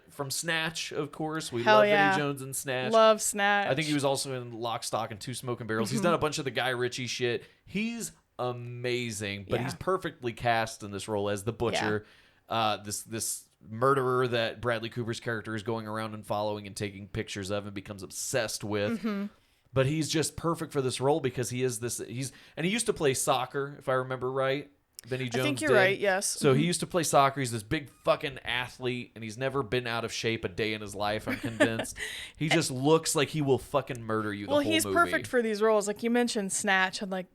from Snatch, of course. We Hell love yeah. Vinnie Jones in Snatch. Love Snatch. I think he was also in Lock, Stock, and Two Smoking Barrels. He's done a bunch of the Guy Ritchie shit. He's amazing, but he's perfectly cast in this role as the butcher. Yeah. This murderer that Bradley Cooper's character is going around and following and taking pictures of and becomes obsessed with. Mm-hmm. But he's just perfect for this role because he is this. He used to play soccer, if I remember right. Vinnie Jones. I think you're right. Yes. So he used to play soccer. He's this big fucking athlete, and he's never been out of shape a day in his life. I'm convinced. He just looks like he will fucking murder you. Well, he's perfect for these roles. Like you mentioned, Snatch, and like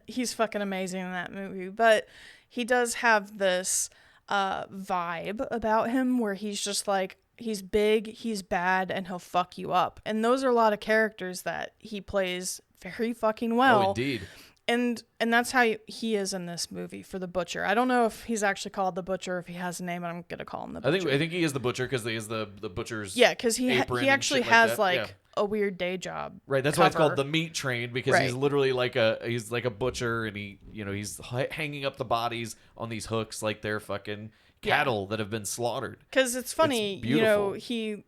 he's fucking amazing in that movie. But he does have this vibe about him where he's just like, he's big, he's bad, and he'll fuck you up. And those are a lot of characters that he plays very fucking well. Oh, indeed. And that's how he is in this movie for the butcher. I don't know if he's actually called the butcher, if he has a name, but I'm gonna call him the butcher. I think he is the butcher because he is the butcher's. Yeah, because he actually has like a weird day job. Right, that's why it's called the meat train because right. he's literally like a butcher, and he's hanging up the bodies on these hooks like they're fucking cattle that have been slaughtered. Because it's funny,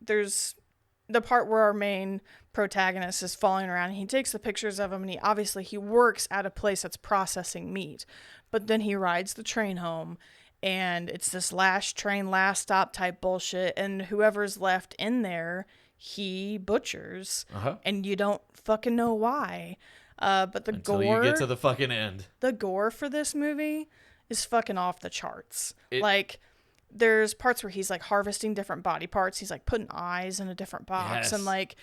there's the part where our main protagonist is falling around, and he takes the pictures of him, and he works at a place that's processing meat, but then he rides the train home, and it's this last train, last stop type bullshit, and whoever's left in there, he butchers, Uh-huh. and you don't fucking know why. But the Until gore, you get to the fucking end. the gore for this movie is fucking off the charts. It- Like, there's parts where he's like harvesting different body parts. He's like putting eyes in a different box, Yes. and like,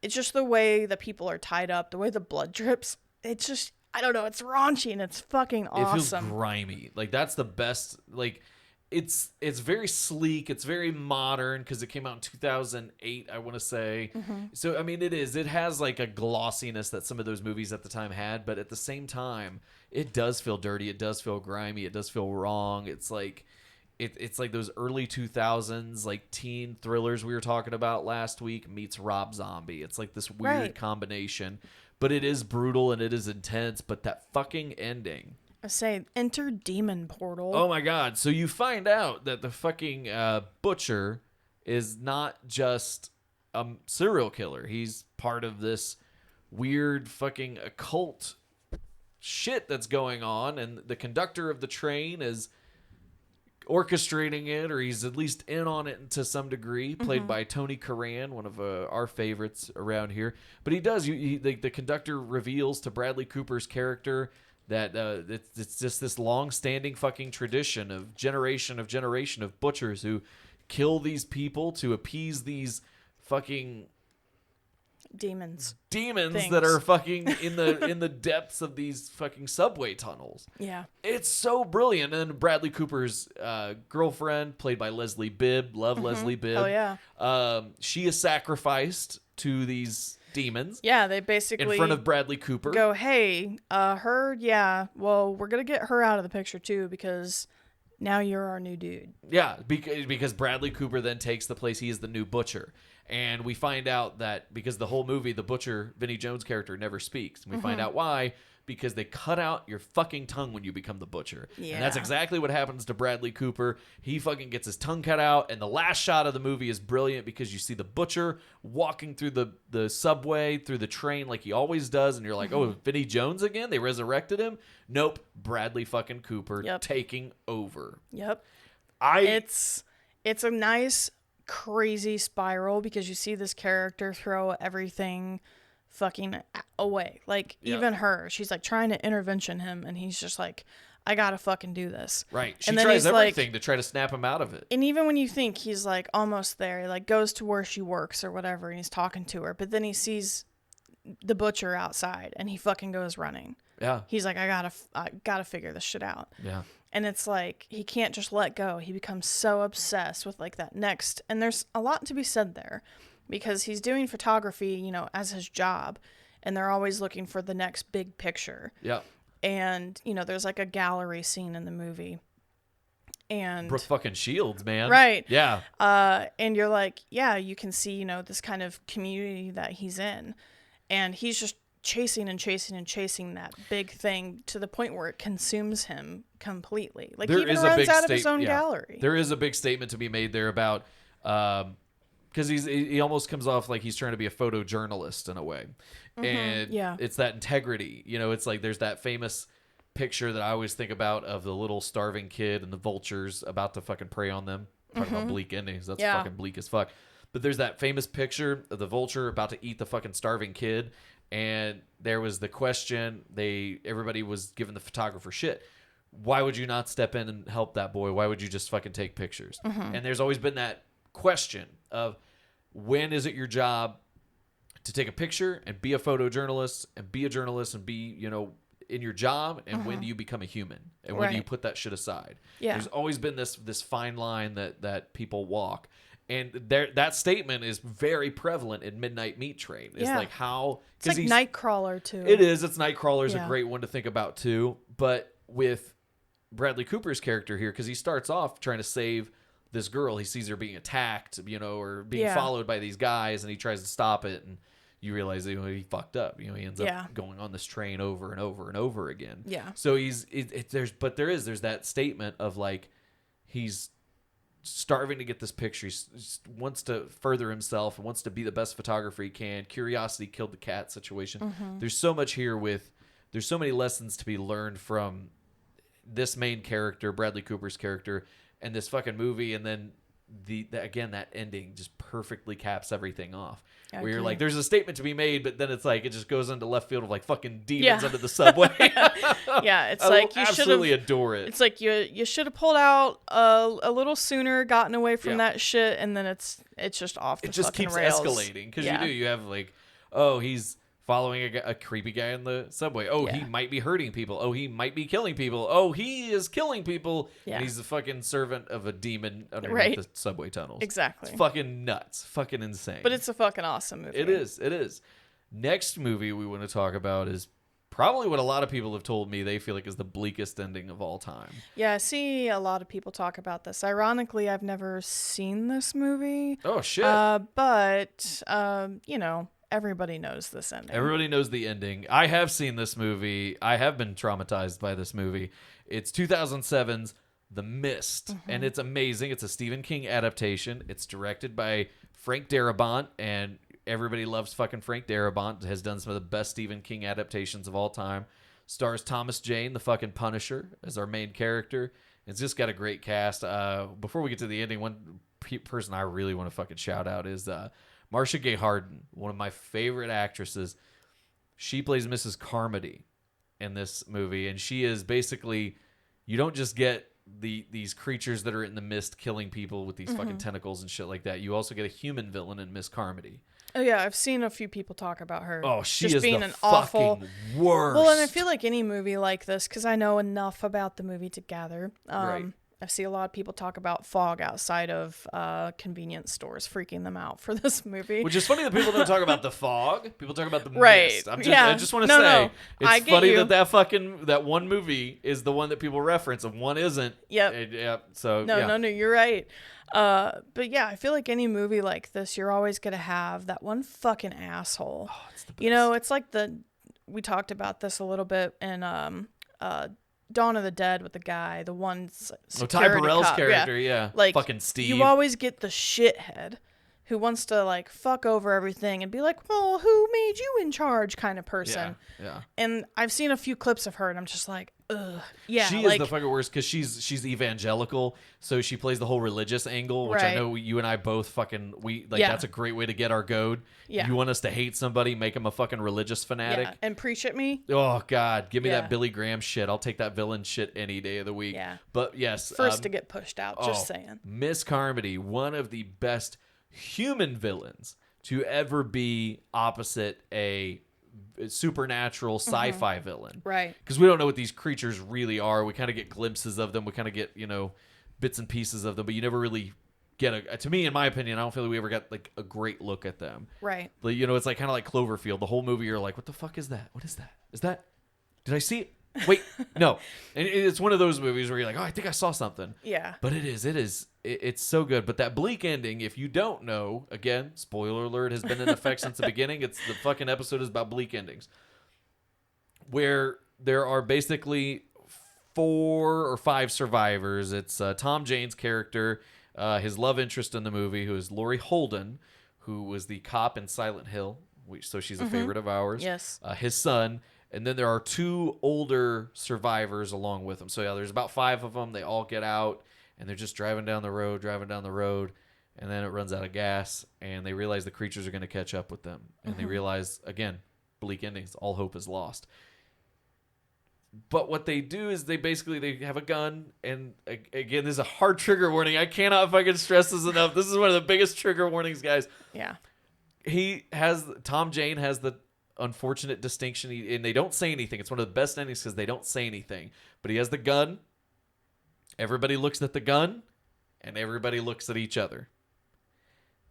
it's just the way the people are tied up, the way the blood drips. It's just, I don't know, it's raunchy and it's fucking It feels awesome. grimy. Like, that's the best. Like, it's very sleek. It's very modern because it came out in 2008, I want to say. So, I mean, it is. It has like a glossiness that some of those movies at the time had, but at the same time, it does feel dirty. It does feel grimy. It does feel wrong. It's like it's like those early 2000s like teen thrillers we were talking about last week meets Rob Zombie. It's like this weird Right. combination, but it is brutal and it is intense. But that fucking ending. I say, enter demon portal. Oh my god. So you find out that the fucking butcher is not just a serial killer. He's part of this weird fucking occult shit that's going on, and the conductor of the train is orchestrating it, or he's at least in on it to some degree, played by Tony Curran, one of our favorites around here. But he does. The conductor reveals to Bradley Cooper's character that it's just this long-standing fucking tradition of generation of butchers who kill these people to appease these fucking Demons. demons Things. that are fucking in the depths of these fucking subway tunnels. Yeah. It's so brilliant. And then Bradley Cooper's girlfriend, played by Leslie Bibb, Leslie Bibb. Oh, yeah. She is sacrificed to these demons Yeah, they basically in front of Bradley Cooper. go, hey, her, yeah, well, we're going to get her out of the picture too because now you're our new dude. Yeah, because Bradley Cooper then takes the place. He is the new butcher. And we find out that because the whole movie, the butcher, Vinnie Jones' character, never speaks. And we find out why. Because they cut out your fucking tongue when you become the butcher. Yeah. And that's exactly what happens to Bradley Cooper. He fucking gets his tongue cut out. And the last shot of the movie is brilliant because you see the butcher walking through the subway, through the train like he always does. And you're like, oh, Vinnie Jones again? They resurrected him? Nope. Bradley fucking Cooper taking over. Yep. It's a nice, crazy spiral because you see this character throw everything fucking away. Like, even her, she's like trying to intervention him, and he's just like, I gotta fucking do this. Right. She And then tries he's like- everything to try to snap him out of it. And even when you think he's like almost there, he like goes to where she works or whatever, and he's talking to her, but then he sees the butcher outside, and he fucking goes running. Yeah. He's like, I gotta figure this shit out. Yeah. And it's like, he can't just let go. He becomes so obsessed with like that next. And there's a lot to be said there because he's doing photography, you know, as his job. And they're always looking for the next big picture. Yeah. And, you know, there's like a gallery scene in the movie. And Brooke fucking Shields, man. Right. Yeah. and you're like, yeah, you can see, you know, this kind of community that he's in. And he's just chasing and chasing and chasing that big thing to the point where it consumes him completely. Like, he even runs out of his own gallery. There is a big statement to be made there about because he almost comes off like he's trying to be a photojournalist in a way, and it's that integrity. You know, it's like there's that famous picture that I always think about of the little starving kid and the vultures about to fucking prey on them. Talking about bleak endings, that's fucking bleak as fuck. But there's that famous picture of the vulture about to eat the fucking starving kid. And there was the question, everybody was giving the photographer shit. Why would you not step in and help that boy? Why would you just fucking take pictures? And there's always been that question of when is it your job to take a picture and be a photojournalist and be a journalist and be, you know, in your job, and when do you become a human? And when do you put that shit aside? Yeah. There's always been this fine line that people walk. And that statement is very prevalent in Midnight Meat Train. It's like how... It's like Nightcrawler, too. It is. It's Nightcrawler is a Yeah. great one to think about, too. But with Bradley Cooper's character here, because he starts off trying to save this girl. He sees her being attacked, you know, or being followed by these guys, and he tries to stop it, and you realize that, you know, he fucked up. You know, he ends up going on this train over and over and over again. Yeah. So there's that statement of like, he's starving to get this picture. He wants to further himself and wants to be the best photographer he can. Curiosity killed the cat situation. There's so much here there's so many lessons to be learned from this main character, Bradley Cooper's character, and this fucking movie. And then again, that ending just perfectly caps everything off. I Where you're agree. like, there's a statement to be made, but then it's like it just goes into left field of like fucking demons Yeah. under the subway. Yeah, it's I like you should have. absolutely adore it. It's like you should have pulled out a little sooner, gotten away from that shit, and then it's just off the It just fucking keeps rails. escalating because Yeah. you have like, oh, he's following a creepy guy in the subway. Oh, he Yeah. might be hurting people. Oh, he might be killing people. Oh, he is killing people. Yeah. And he's the fucking servant of a demon underneath Right. the subway tunnels. Exactly. It's fucking nuts. Fucking insane. But it's a fucking awesome movie. It is. It is. Next movie we want to talk about is probably what a lot of people have told me they feel like is the bleakest ending of all time. Yeah, I see a lot of people talk about this. Ironically, I've never seen this movie. Oh, shit. But you know, everybody knows this ending. Everybody knows the ending. I have seen this movie. I have been traumatized by this movie. It's 2007's The Mist, and it's amazing. It's a Stephen King adaptation. It's directed by Frank Darabont, and everybody loves fucking Frank Darabont. Has done some of the best Stephen King adaptations of all time. Stars Thomas Jane, the fucking Punisher, as our main character. It's just got a great cast. Before we get to the ending, one person I really want to fucking shout out is Marcia Gay Harden, one of my favorite actresses. She plays Mrs. Carmody in this movie, and she is basically, you don't just get these creatures that are in the mist killing people with these fucking tentacles and shit like that. You also get a human villain in Miss Carmody. Oh yeah, I've seen a few people talk about her. Oh, she just is being the an fucking awful worst. Well, and I feel like any movie like this, because I know enough about the movie to gather. Right. I see a lot of people talk about fog outside of convenience stores, freaking them out for this movie. Which is funny that people don't talk about the fog. People talk about the Right. mist. I Yeah. just want to No, say no. I it's get funny you. that one movie is the one that people reference and one isn't. Yep. Yeah. So No, yeah. no, you're right. But yeah, I feel like any movie like this, you're always gonna have that one fucking asshole. Oh, it's the best. You know, it's like we talked about this a little bit in Dawn of the Dead with the guy, the one Ty security Burrell's cop. character, yeah. Like Fucking Steve. You always get the shithead who wants to like fuck over everything and be like, well, who made you in charge kind of person. Yeah. And I've seen a few clips of her and I'm just like, ugh. Yeah. She like, is the fucking worst because she's evangelical, so she plays the whole religious angle, which I Right. know you and I both fucking Yeah. that's a great way to get our goad. Yeah. You want us to hate somebody, make them a fucking religious fanatic. yeah. And preach at me. Oh God, give me Yeah. that Billy Graham shit. I'll take that villain shit any day of the week. Yeah. But yes, First to get pushed out, just oh, saying. Miss Carmody, one of the best human villains to ever be opposite a supernatural sci-fi villain. Right. Because we don't know what these creatures really are. We kind of get glimpses of them. We kind of get, bits and pieces of them, but you never really get to me, in my opinion, I don't feel like we ever got like a great look at them. Right. But, it's like kind of like Cloverfield. The whole movie, you're like, what the fuck is that? What is that? Did I see it? Wait, no. And it's one of those movies where you're like, oh, I think I saw something. Yeah. But it's so good. But that bleak ending, if you don't know, again, spoiler alert, has been in effect since the beginning. It's the fucking episode is about bleak endings, where there are basically 4 or 5 survivors. It's Tom Jane's character, his love interest in the movie, who is Laurie Holden, who was the cop in Silent Hill. So she's a favorite of ours. Yes. His son. And then there are 2 older survivors along with them. So yeah, there's about 5 of them. They all get out, and they're just driving down the road, and then it runs out of gas, and they realize the creatures are going to catch up with them. And they realize, again, bleak endings, all hope is lost. But what they do is they have a gun, and again, this is a hard trigger warning. I cannot fucking stress this enough. This is one of the biggest trigger warnings, guys. Yeah. Tom Jane has the unfortunate distinction, and they don't say anything. It's one of the best endings because they don't say anything. But he has the gun. Everybody looks at the gun, and everybody looks at each other.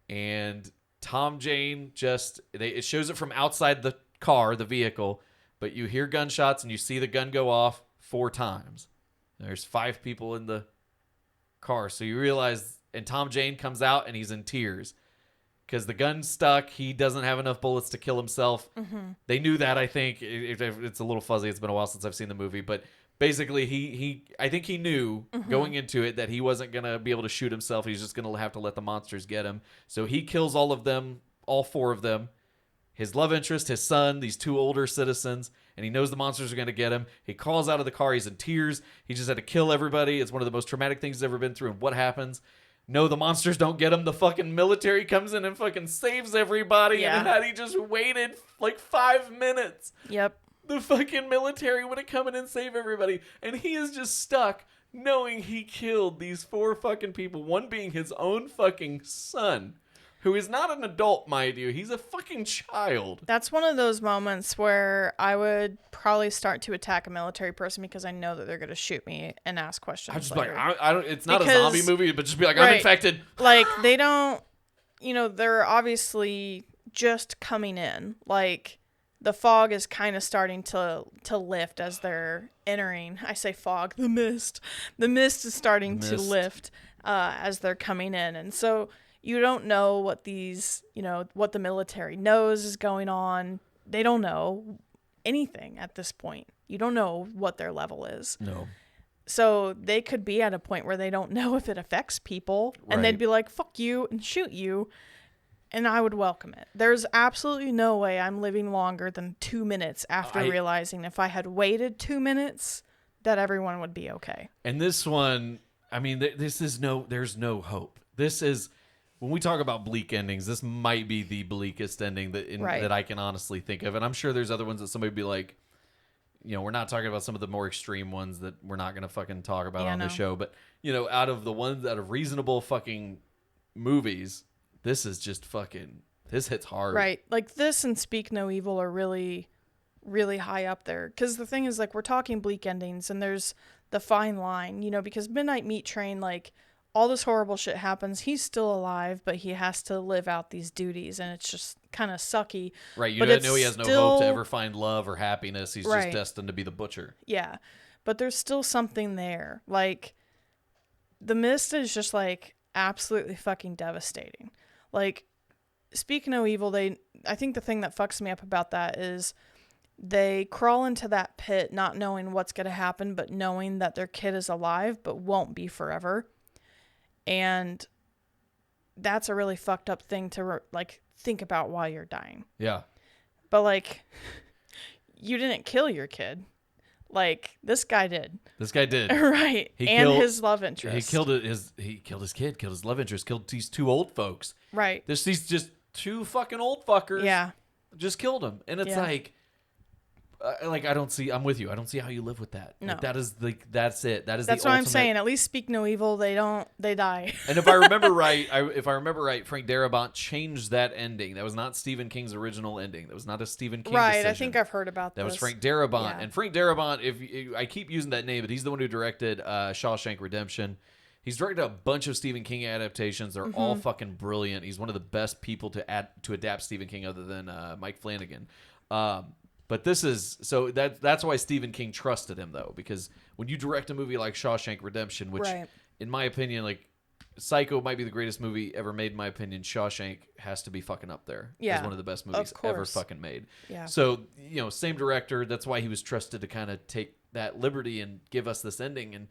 And Tom Jane it shows it from outside the car, the vehicle, but you hear gunshots and you see the gun go off 4 times. There's 5 people in the car, so you realize, and Tom Jane comes out and he's in tears. Because the gun's stuck, he doesn't have enough bullets to kill himself. They knew that, I think. It's a little fuzzy. It's been a while since I've seen the movie. But basically, I think he knew going into it that he wasn't going to be able to shoot himself. He's just going to have to let the monsters get him. So he kills all of them, all 4 of them. His love interest, his son, these 2 older citizens. And he knows the monsters are going to get him. He crawls out of the car. He's in tears. He just had to kill everybody. It's one of the most traumatic things he's ever been through. And what happens? no, the monsters don't get him. The fucking military comes in and fucking saves everybody. Yeah. And had he just waited like 5 minutes, Yep. the fucking military would have come in and saved everybody. And he is just stuck knowing he killed these 4 fucking people, one being his own fucking son, who is not an adult, mind you. He's a fucking child. That's one of those moments where I would probably start to attack a military person because I know that they're going to shoot me and ask questions. I just later. like, I don't. It's not Because, a zombie movie, but just be like, I'm right. infected. Like, they don't, they're obviously just coming in. Like, the fog is kind of starting to lift as they're entering. I say fog, the mist. The mist is starting to lift as they're coming in. And so you don't know what these, what the military knows is going on. They don't know anything at this point. You don't know what their level is. No. So they could be at a point where they don't know if it affects people. Right. And they'd be like, fuck you and shoot you. And I would welcome it. There's absolutely no way I'm living longer than 2 minutes after realizing if I had waited 2 minutes, that everyone would be okay. And this one, I mean, there's no hope. This is, when we talk about bleak endings, this might be the bleakest ending that I can honestly think of. And I'm sure there's other ones that somebody would be like, we're not talking about some of the more extreme ones that we're not going to fucking talk about on the show. But, out of the ones out of reasonable fucking movies, this is just fucking, this hits hard. Right. Like this and Speak No Evil are really, really high up there. Because the thing is, like, we're talking bleak endings and there's the fine line, because Midnight Meat Train, like, all this horrible shit happens. He's still alive, but he has to live out these duties and it's just kind of sucky. Right. You know he has no hope to ever find love or happiness. He's just destined to be the butcher. Yeah. But there's still something there. Like, The Mist is just, like, absolutely fucking devastating. Like, Speak No Evil, I think the thing that fucks me up about that is they crawl into that pit not knowing what's going to happen, but knowing that their kid is alive, but won't be forever. And that's a really fucked up thing to, think about while you're dying. Yeah. But, like, you didn't kill your kid. Like, this guy did. This guy did. Right. His love interest. He killed his kid, killed his love interest, killed these 2 old folks. Right. These just 2 fucking old fuckers. Yeah. Just killed him. And it's like, I'm with you. I don't see how you live with that. No. Like, that's it. That's what I'm saying. At least Speak No Evil, they die. And if I remember right, Frank Darabont changed that ending. That was not Stephen King's original ending. That was not a Stephen King decision. I think I've heard about that. That was Frank Darabont. Yeah. And Frank Darabont, I keep using that name, but he's the one who directed Shawshank Redemption. He's directed a bunch of Stephen King adaptations. They're all fucking brilliant. He's one of the best people to adapt Stephen King other than Mike Flanagan. But this is, so that's why Stephen King trusted him, though, because when you direct a movie like Shawshank Redemption, which, in my opinion, like, Psycho might be the greatest movie ever made, in my opinion, Shawshank has to be fucking up there as one of the best movies ever fucking made. Yeah. So, same director, that's why he was trusted to kind of take that liberty and give us this ending. And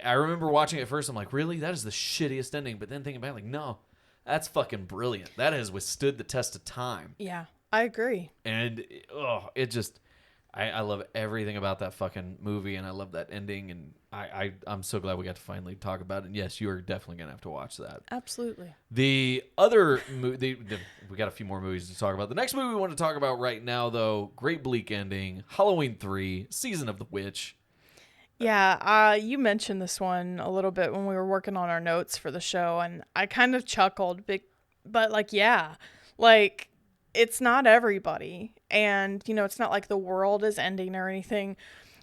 I remember watching it at first, I'm like, really? That is the shittiest ending. But then thinking about it, like, no, that's fucking brilliant. That has withstood the test of time. Yeah. I agree. And it just, I love everything about that fucking movie, and I love that ending, and I'm so glad we got to finally talk about it. And yes, you are definitely gonna have to watch that. Absolutely. The other movie, we got a few more movies to talk about. The next movie we want to talk about right now, though, great bleak ending, Halloween 3, Season of the Witch. Yeah, you mentioned this one a little bit when we were working on our notes for the show, and I kind of chuckled, but like, yeah, like, it's not everybody, and it's not like the world is ending or anything,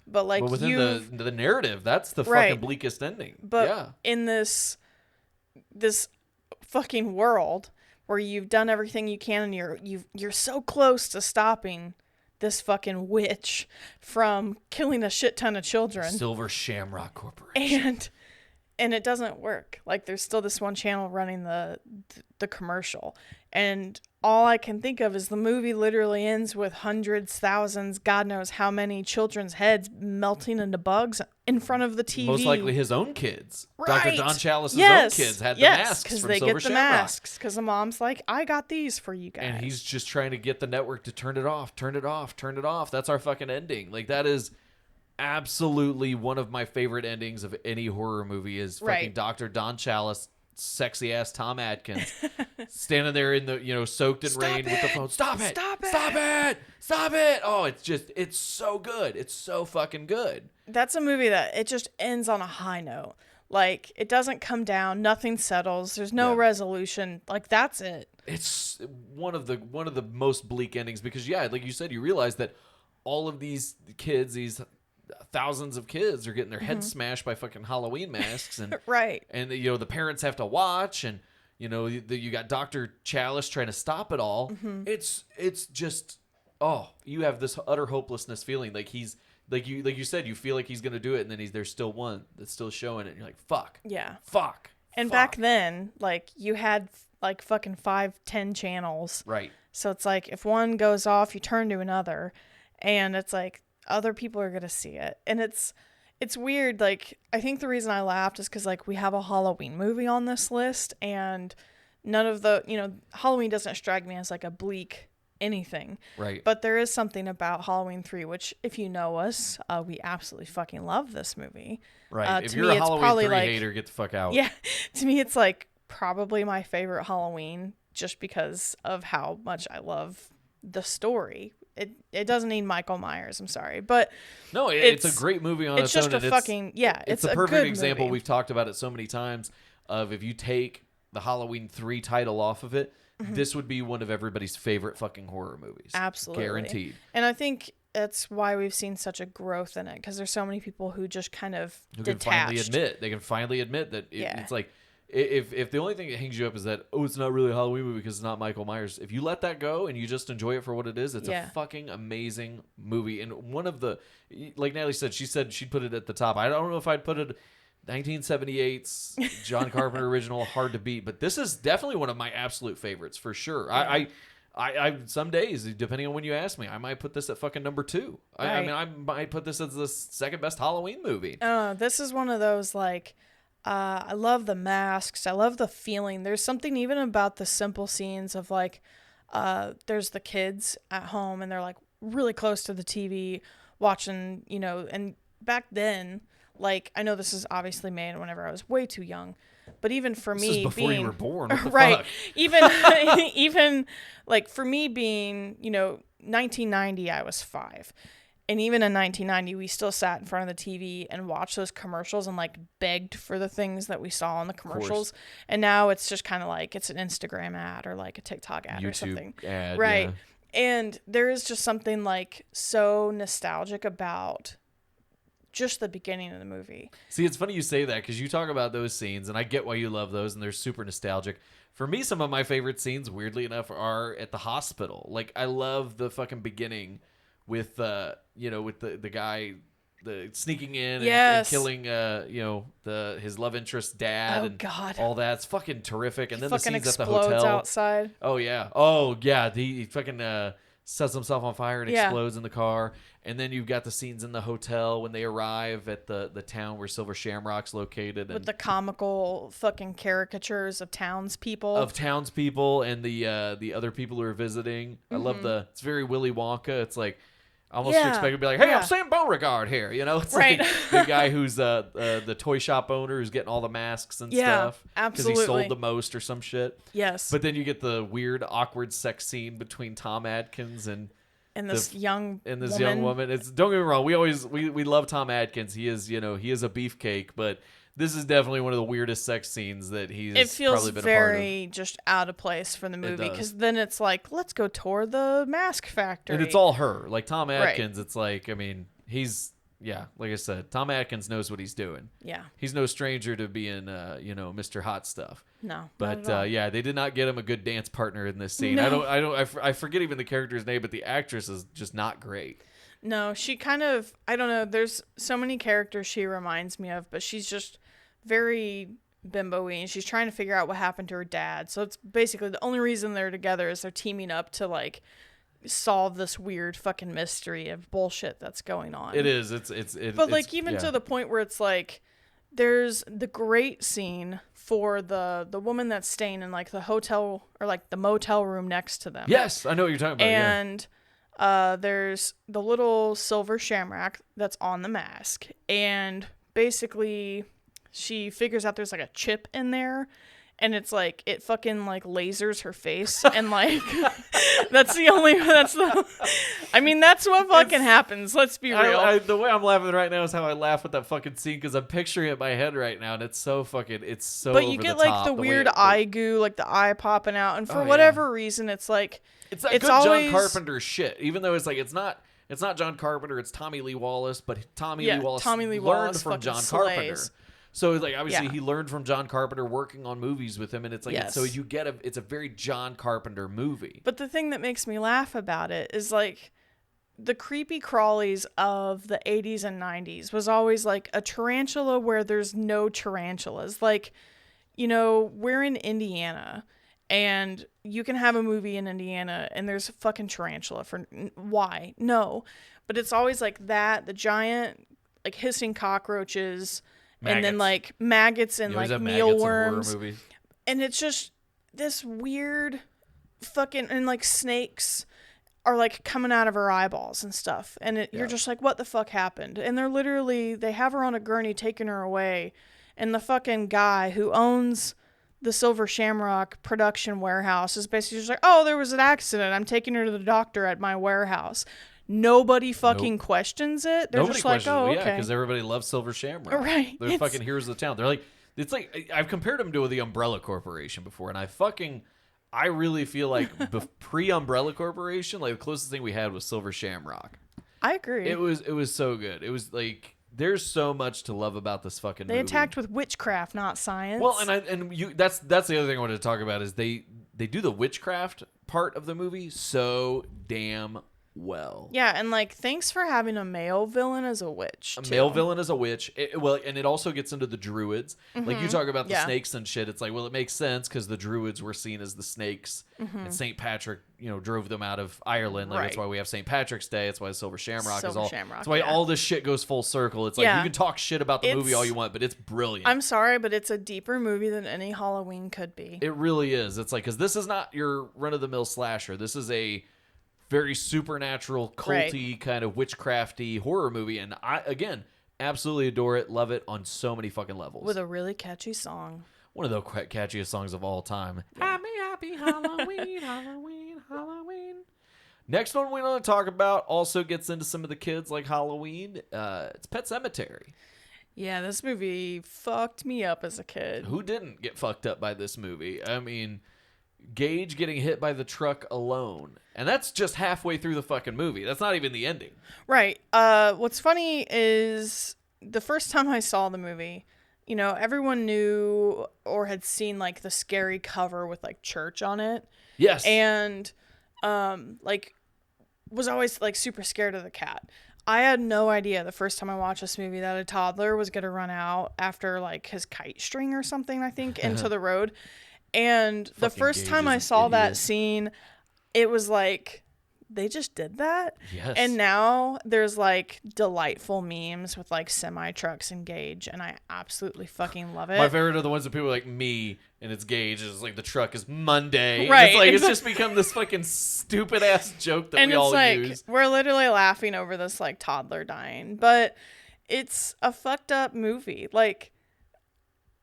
but like, within the narrative, that's the fucking bleakest ending. But in this fucking world where you've done everything you can, and you're so close to stopping this fucking witch from killing a shit ton of children, Silver Shamrock Corporation, and it doesn't work. Like, there's still this one channel running the commercial, and all I can think of is the movie literally ends with hundreds, thousands, God knows how many children's heads melting into bugs in front of the TV. Most likely his own kids. Right. Dr. Don Chalice's own kids had the masks because from they Silver get the Shamrock. masks. Because the mom's like, I got these for you guys. And he's just trying to get the network to turn it off, turn it off, turn it off. That's our fucking ending. Like, that is absolutely one of my favorite endings of any horror movie is fucking Dr. Don Chalice sexy ass Tom Atkins standing there in the soaked in rain with the phone. Stop it! Stop it! Stop it! Stop it! Oh, it's so good. It's so fucking good. That's a movie that it just ends on a high note. Like, it doesn't come down, nothing settles, there's no resolution. Like, that's it. It's one of the most bleak endings because like you said, you realize that all of these kids, these thousands of kids, are getting their heads smashed by fucking Halloween masks, and right. And the parents have to watch, and you got Dr. Chalice trying to stop it all. It's just you have this utter hopelessness feeling, like he's like you said, you feel like he's gonna do it, and then there's still one that's still showing it, and you're like, fuck. Yeah. Fuck. And back then, like, you had like fucking 5-10 channels. Right. So it's like if one goes off, you turn to another, and it's like other people are gonna see it. And it's weird. Like, I think the reason I laughed is because, like, we have a Halloween movie on this list, and none of the Halloween doesn't strike me as like a bleak anything. Right. But there is something about Halloween 3, which, if you know us, we absolutely fucking love this movie. Right. If you're a Halloween 3 hater, get the fuck out. Yeah. To me, it's like probably my favorite Halloween, just because of how much I love the story. It doesn't need Michael Myers, I'm sorry, but no, it's a great movie on its own. It's just a fucking it's a a perfect good example. movie. We've talked about it so many times. Of if you take the Halloween 3 title off of it, this would be one of everybody's favorite fucking horror movies. Absolutely, guaranteed. And I think that's why we've seen such a growth in it, because there's so many people who just kind of detached. They can finally admit that it's like. If the only thing that hangs you up is that, it's not really a Halloween movie because it's not Michael Myers, if you let that go and you just enjoy it for what it is, it's a fucking amazing movie. And one of the, like Natalie said, she said she'd put it at the top. I don't know if I'd put it 1978's John Carpenter original, hard to beat, but this is definitely one of my absolute favorites for sure. Yeah. I some days, depending on when you ask me, I might put this at fucking number 2. Right. I mean, I might put this as the second best Halloween movie. This is one of those, like, I love the masks. I love the feeling. There's something even about the simple scenes of, like, there's the kids at home and they're, like, really close to the TV watching, and back then, like, I know this is obviously made whenever I was way too young, but even for me, this is before you were born. What the right? Fuck? Even like for me being, 1990, I was 5. And even in 1990, we still sat in front of the TV and watched those commercials and, like, begged for the things that we saw on the commercials. And now it's just kind of like it's an Instagram ad or like a TikTok ad YouTube or something. Ad, right. Yeah. And there is just something, like, so nostalgic about just the beginning of the movie. See, it's funny you say that because you talk about those scenes, and I get why you love those, and they're super nostalgic. For me, some of my favorite scenes, weirdly enough, are at the hospital. Like, I love the fucking beginning with with the guy sneaking in and killing his love interest dad and God. all that. It's fucking terrific. And then the fucking scenes at the explodes hotel outside. Oh yeah. He fucking sets himself on fire and explodes in the car. And then you've got the scenes in the hotel when they arrive at the town where Silver Shamrock's located, with the comical fucking caricatures of townspeople and the other people who are visiting. I love it's very Willy Wonka. It's like I almost expect to be like, hey, I'm Sam Beauregard here. It's right. like the guy who's the toy shop owner who's getting all the masks and stuff. Absolutely. Because he sold the most or some shit. Yes. But then you get the weird, awkward sex scene between Tom Atkins and this young woman. It's, don't get me wrong, we love Tom Atkins. He is a beefcake, but this is definitely one of the weirdest sex scenes that he's probably been a part of. It feels very just out of place for the movie, because then it's like, let's go tour the mask factory. And it's all her. Like Tom Atkins, It's like, I mean, like I said, Tom Atkins knows what he's doing. Yeah. He's no stranger to being, Mr. Hot Stuff. No. But they did not get him a good dance partner in this scene. No. I forget even the character's name, but the actress is just not great. No, she kind of, I don't know, there's so many characters she reminds me of, but she's just very bimbo-y, and she's trying to figure out what happened to her dad. So it's basically the only reason they're together is they're teaming up to, like, solve this weird fucking mystery of bullshit that's going on. It is. But like, even to the point where it's like, there's the great scene for the woman that's staying in, like, the hotel or, like, the motel room next to them. Yes, I know what you're talking about. And there's the little silver shamrock that's on the mask, and basically she figures out there's, like, a chip in there, and it's like it fucking like lasers her face, and like that's the. I mean, that's what fucking happens. Let's be real. The way I'm laughing right now is how I laugh with that fucking scene because I'm picturing it in my head right now, and it's so But you get like the weird eye goo, like the eye popping out, and for whatever reason, it's like it's good always... John Carpenter shit. Even though it's like it's not John Carpenter, it's Tommy Lee Wallace, but Tommy Lee Wallace learned from John Carpenter. So like obviously he learned from John Carpenter working on movies with him, and it's like so you get it's a very John Carpenter movie. But the thing that makes me laugh about it is like the creepy crawlies of the 80s and 90s was always like a tarantula where there's no tarantulas. Like, you know, we're in Indiana, and you can have a movie in Indiana and there's a fucking tarantula. For why? No. But it's always like that, the giant like hissing cockroaches. Maggots. And then like maggots and like mealworms, and it's just this weird fucking, and like snakes are like coming out of her eyeballs and stuff, and you're just like, what the fuck happened? And they have her on a gurney taking her away, and the fucking guy who owns the Silver Shamrock production warehouse is basically just like, oh, there was an accident, I'm taking her to the doctor at my warehouse. Nobody fucking questions it. They're just like, oh, okay. Yeah, because everybody loves Silver Shamrock. Right. They're fucking heroes of the town. They're like, it's like, I've compared them to the Umbrella Corporation before, and I really feel like pre-Umbrella Corporation, like the closest thing we had was Silver Shamrock. I agree. It was so good. It was like, there's so much to love about this fucking movie. They attacked with witchcraft, not science. Well, that's the other thing I wanted to talk about is they do the witchcraft part of the movie so damn well. Yeah, and like thanks for having a male villain as a witch. Male villain as a witch. And it also gets into the druids. Mm-hmm. Like you talk about the snakes and shit. It's like, well, it makes sense because the druids were seen as the snakes, and St. Patrick, drove them out of Ireland. Like that's why we have St. Patrick's Day. That's why the Silver Shamrock is all. That's why all this shit goes full circle. It's like you can talk shit about the movie all you want, but it's brilliant. I'm sorry, but it's a deeper movie than any Halloween could be. It really is. It's like, because this is not your run of the mill slasher. This is a very supernatural, culty, kind of witchcrafty horror movie. And I, again, absolutely adore it. Love it on so many fucking levels. With a really catchy song. One of the catchiest songs of all time. Yeah. Happy Halloween, Halloween, Halloween. Next one we want to talk about also gets into some of the kids like Halloween. It's Pet Sematary. Yeah, this movie fucked me up as a kid. Who didn't get fucked up by this movie? I mean, Gage getting hit by the truck alone. And that's just halfway through the fucking movie. That's not even the ending. Right. What's funny is the first time I saw the movie, everyone knew or had seen like the scary cover with like church on it. Yes. And was always like super scared of the cat. I had no idea the first time I watched this movie that a toddler was going to run out after like his kite string or something, I think, into the road. And the first time I saw that scene, it was like, they just did that? Yes. And now there's like delightful memes with like semi-trucks and Gage, and I absolutely fucking love it. My favorite are the ones that people are like me, and it's Gage. It's like the truck is Monday. Right. It's like, it's just become this fucking stupid ass joke that we all use. We're literally laughing over this like toddler dying. But it's a fucked up movie. Like,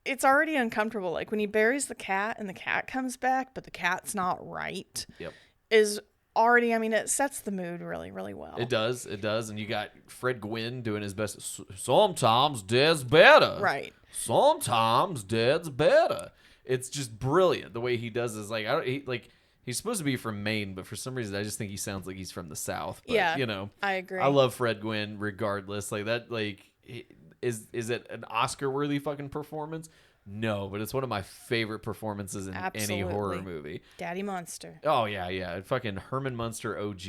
it's already uncomfortable. Like when he buries the cat and the cat comes back, but the cat's not right. Yep. Is already, it sets the mood really, really well. It does. And you got Fred Gwynn doing his best. Sometimes dead's better. Right. Sometimes dead's better. It's just brilliant the way he does this. Like he's supposed to be from Maine, but for some reason I just think he sounds like he's from the South. But, yeah. I agree. I love Fred Gwynn regardless. Like that. Like. Is it an Oscar-worthy fucking performance? No, but it's one of my favorite performances in any horror movie. Daddy Munster. Oh, yeah. Fucking Herman Munster OG.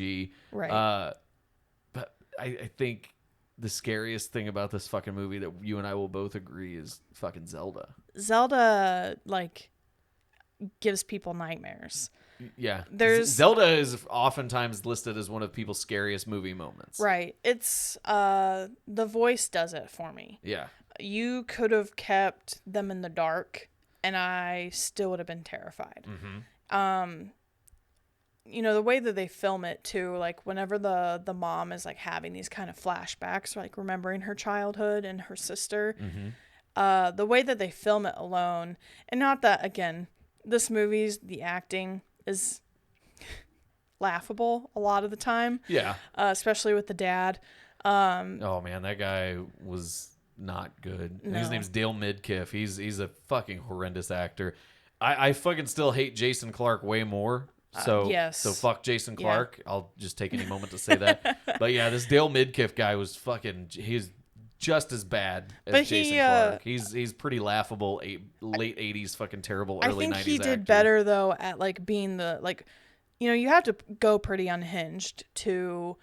Right. But I think the scariest thing about this fucking movie that you and I will both agree is fucking Zelda. Zelda, gives people nightmares. Yeah. Zelda is oftentimes listed as one of people's scariest movie moments. Right. It's the voice does it for me. Yeah. You could have kept them in the dark and I still would have been terrified. Mm-hmm. The way that they film it too, like whenever the mom is like having these kind of flashbacks, like remembering her childhood and her sister, the way that they film it alone, and not that, again, the acting is laughable a lot of the time. Yeah. Especially with the dad. Oh man, that guy was not good. No. His name's Dale Midkiff. He's a fucking horrendous actor. I fucking still hate Jason Clarke way more. So yes. So fuck Jason Clarke. Yeah. I'll just take any moment to say that. But yeah, this Dale Midkiff guy was he's just as bad as Jason Clarke. He's pretty laughable. Late 80s fucking terrible. Early 90s I think he did actor. better though at like being you have to go pretty unhinged to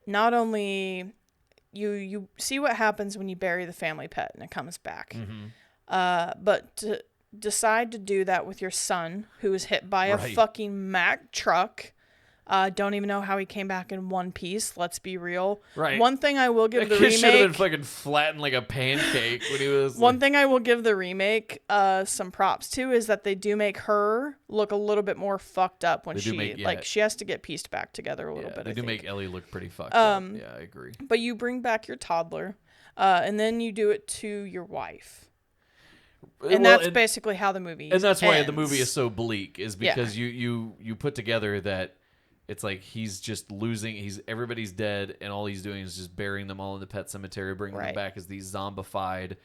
not only you see what happens when you bury the family pet and it comes back, but to decide to do that with your son who was hit by a fucking Mack truck. Don't even know how he came back in one piece. Let's be real. Right. One thing I will give the kid remake. should have been fucking flattened like a pancake when he was. One thing I will give the remake some props to is that they do make her look a little bit more fucked up when she has to get pieced back together a little bit. They do make Ellie look pretty fucked up. Yeah, I agree. But you bring back your toddler, and then you do it to your wife. And that's basically how the movie ends. And that's why the movie is so bleak, is because you put together that it's like he's just losing. Everybody's dead, and all he's doing is just burying them all in the pet cemetery, bringing them back as these zombified,